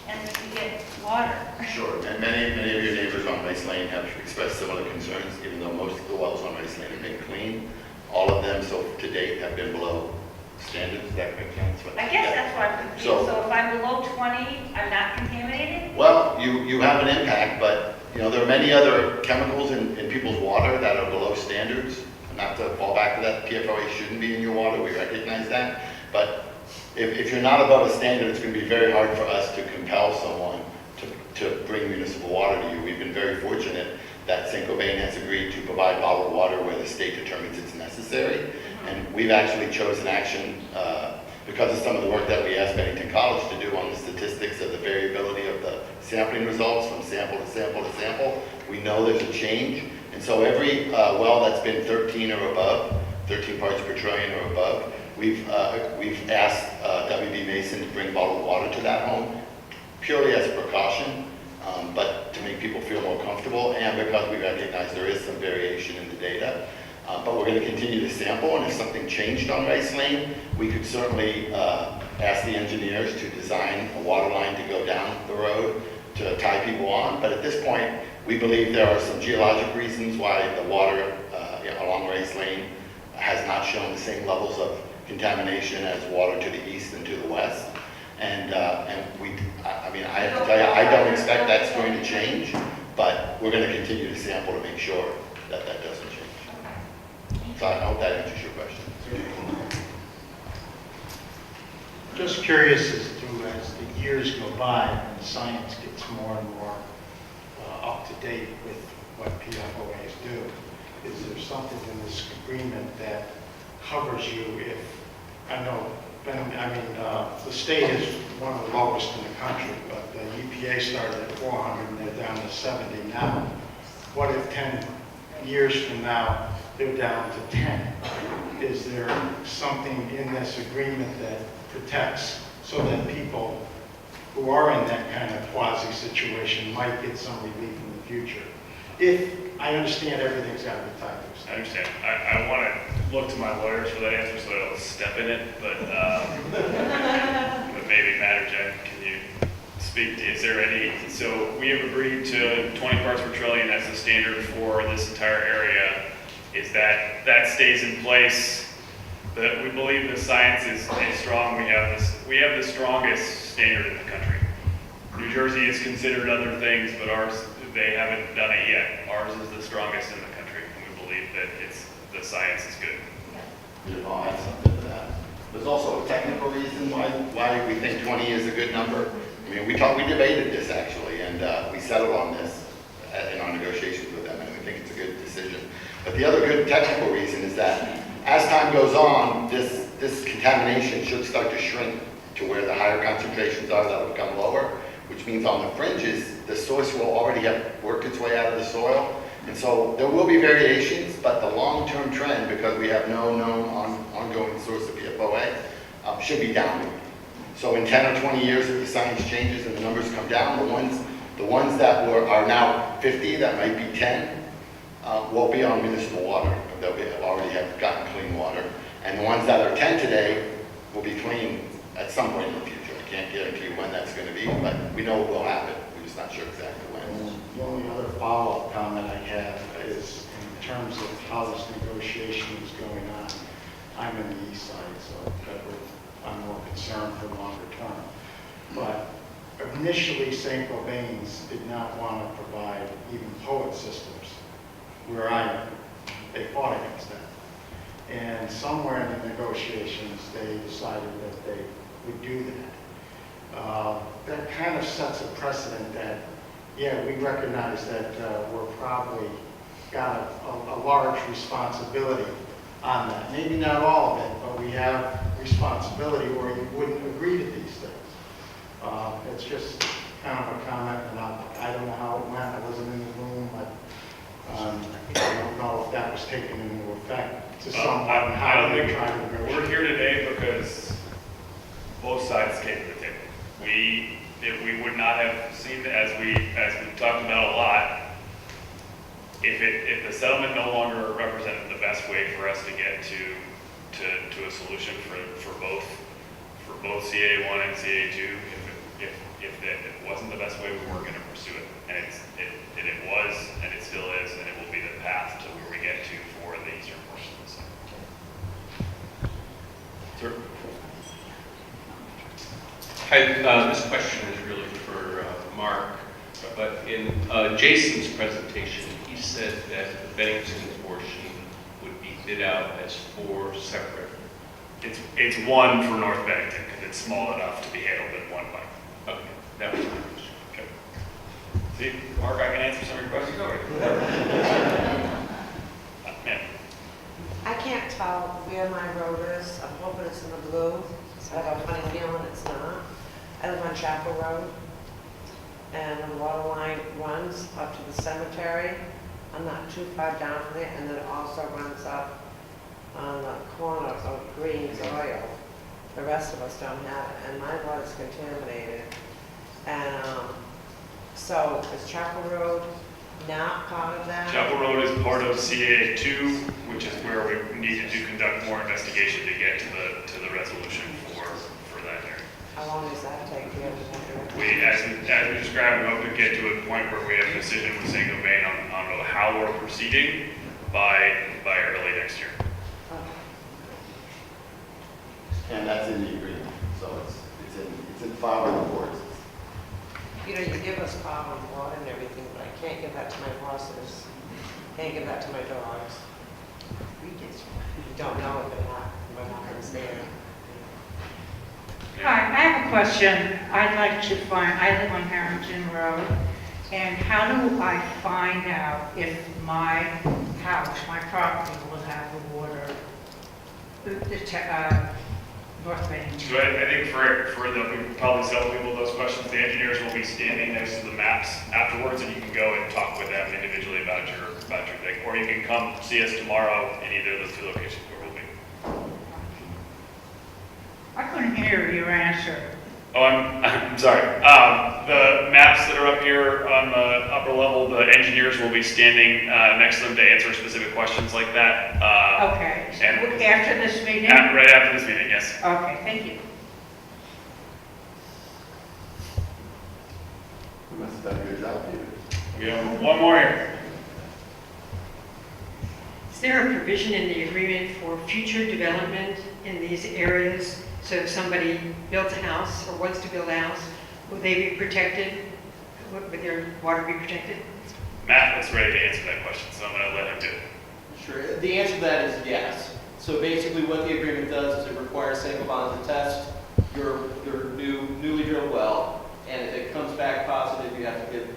and we get water. Sure, and many of your neighbors on Rice Lane have expressed similar concerns, even though most of the wells on Rice Lane have been clean. All of them, so to date, have been below standards. Is that correct, Councilman? I guess that's why I'm confused. So if I'm below 20, I'm not contaminated? Well, you have an impact, but there are many other chemicals in people's water that are below standards. Not to fall back to that, PFOA shouldn't be in your water. We recognize that, but if you're not above a standard, it's going to be very hard for us to compel someone to bring municipal water to you. We've been very fortunate that St. Cobain has agreed to provide bottled water where the state determines it's necessary. And we've actually chosen action because of some of the work that we asked Bennington College to do on the statistics of the variability of the sampling results from sample to sample to sample. We know there's a change. And so every well that's been 13 or above, 13 parts per trillion or above, we've asked WB Mason to bring bottled water to that home, purely as a precaution, but to make people feel more comfortable, and because we recognize there is some variation in the data. But we're going to continue to sample, and if something changed on Rice Lane, we could certainly ask the engineers to design a water line to go down the road to tie people on. But at this point, we believe there are some geologic reasons why the water along Rice Lane has not shown the same levels of contamination as water to the east and to the west. And I mean, I have to tell you, I don't expect that's going to change, but we're going to continue to sample to make sure that that doesn't change. So I hope that answers your question. Just curious as the years go by and science gets more and more up to date with what PFOAs do, is there something in this agreement that covers you if, I know, the state is one of the lowest in the country, but the EPA started at 400 and they're down to 70 now. What if 10 years from now they're down to 10? Is there something in this agreement that protects so that people who are in that kind of quasi situation might get some relief in the future? If I understand everything's got to be tied to. I understand. I want to look to my lawyers for that answer so I don't step in it, but maybe Matt or Jen, can you speak to, is there any, so we have agreed to 20 parts per trillion as the standard for this entire area. Is that stays in place? That we believe the science is strong. We have the strongest standard in the country. New Jersey has considered other things, but ours, they haven't done it yet. Ours is the strongest in the country, and we believe that the science is good. I'll add something to that. There's also a technical reason why we think 20 is a good number. I mean, we debated this actually, and we settled on this in our negotiations with them, and we think it's a good decision. But the other good technical reason is that as time goes on, this contamination should start to shrink to where the higher concentrations are that will become lower, which means on the fringes, the source will already have worked its way out of the soil. And so there will be variations, but the long-term trend, because we have no known ongoing source of PFOA, should be downward. So in 10 or 20 years, if the science changes and the numbers come down, the ones that are now 50, that might be 10, will be on municipal water. They'll already have gotten clean water. And the ones that are 10 today will be clean at some point in the future. I can't guarantee when that's going to be, but we know it will happen. We're just not sure exactly when. The only other follow-up comment I have is in terms of how this negotiation is going on. I'm in the east side, so I'm more concerned for longer term. But initially, St. Gobain's did not want to provide even POET systems where I am. They fought against that. And somewhere in the negotiations, they decided that they would do that. That kind of sets a precedent that, yeah, we recognize that we're probably got a large responsibility on that. Maybe not all of it, but we have responsibility where you wouldn't agree to these things. It's just kind of a comment, and I don't know how it went. I wasn't in the room, but I don't know if that was taken into effect to someone, how they try to negotiate. We're here today because both sides came to the table. We would not have seen, as we've talked about a lot, if the settlement no longer represented the best way for us to get to a solution for both CA1 and CA2, if it wasn't the best way, we weren't going to pursue it. And it was, and it still is, and it will be the path to where we get to for the eastern portion of the site. Sir? Hi, this question is really for Mark, but in Jason's presentation, he said that the Bennington portion would be bid out as 4 separate. It's one for North Bennington because it's small enough to be handled in one pipe. Okay, that was my question. Okay. See, Mark, I can answer some of your questions. Go ahead. Ma'am. I can't tell where my road is. I'm hoping it's in the blue. So I have a funny feeling it's not. I live on Chapel Road, and the water line runs up to the cemetery. I'm not too far down from there, and then it also runs up on the corner of Green's Oil. The rest of us don't have it, and my water's contaminated. And so is Chapel Road not part of that? Chapel Road is part of CA2, which is where we needed to conduct more investigation to get to the resolution for that area. How long does that take? Do you have to We, as we described, we hope to get to a point where we have a decision with St. Gobain on how we're proceeding by early next year. Okay. that's in the agreement. So it's in file with the boards. You know, you give us power and water and everything, but I can't give that to my horses. Can't give that to my dogs. You don't know what happens there. Hi, I have a question. I'd like to find, I live on Harrington Road, and how do I find out if my house, my property will have the water, North Bennington? So I think for probably several people those questions, the engineers will be standing next to the maps afterwards, and you can go and talk with them individually about your thing. Or you can come see us tomorrow in either of those two locations where we'll be. I couldn't hear your answer. Oh, I'm sorry. The maps that are up here on the upper level, the engineers will be standing next to them to answer specific questions like that. Okay. And After this meeting? right after this meeting, yes. Okay, thank you. We must have done a good job, David. We have one more here. Is there a provision in the agreement for future development in these areas? So if somebody builds a house or wants to build a house, will they be protected? Would their water be protected? Matt was ready to answer that question, so I'm going to let him do it. Sure. The answer to that is yes. So basically what the agreement does is it requires single bond to test your newly drilled well, and if it comes back positive, you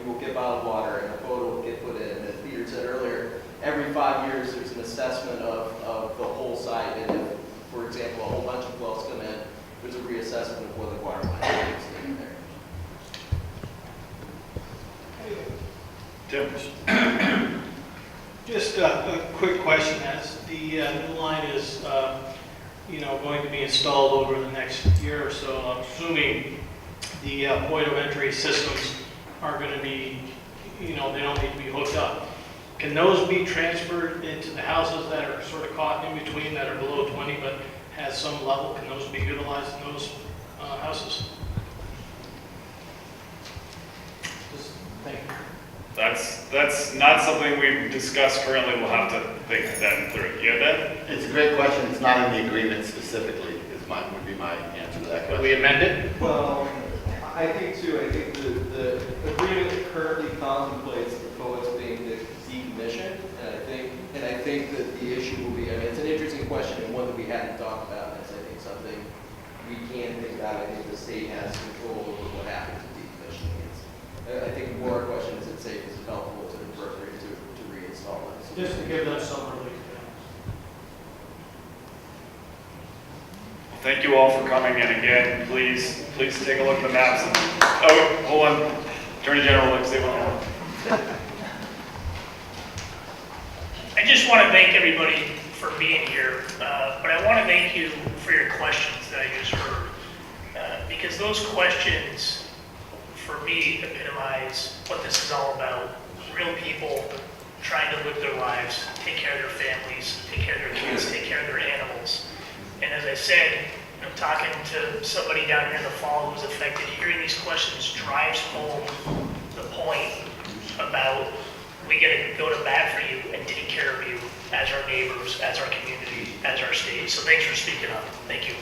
will get bottled water and a photo will get put in. And as Peter said earlier, every 5 years there's an assessment of the whole site, and if, for example, a whole bunch of wells come in, there's a reassessment of where the water line is in there. Tim? Just a quick question. As the new line is, going to be installed over the next year or so, I'm assuming the point of entry systems are going to be, they don't need to be hooked up. Can those be transferred into the houses that are sort of caught in between, that are below 20 but has some level? Can those be utilized in those houses? Just thank you. That's not something we've discussed currently. We'll have to think that through. You have that? It's a great question. It's not in the agreement specifically, would be my answer to that question. Could we amend it? Well, I think the agreement currently contemplates the PFOA being decommissioned, and I think that the issue will be, it's an interesting question and one that we hadn't talked about, and it's, I think, something we can think about. I think the state has control over what happens with decommissioning. I think more a question is it safe, is it helpful, is it appropriate to reinstall it? Just to give that some relief. Thank you all for coming in again. Please take a look at the maps. Oh, hold on. Attorney General, let's say one more. I just want to thank everybody for being here, but I want to thank you for your questions that I just heard, because those questions, for me, epitomize what this is all about. Real people trying to live their lives, take care of their families, take care of their kids, take care of their animals. And as I said, I'm talking to somebody down here in the fall who was affected. Hearing these questions drives home the point about we got to go to bat for you and take care of you as our neighbors, as our community, as our state. So thanks for speaking up. Thank you.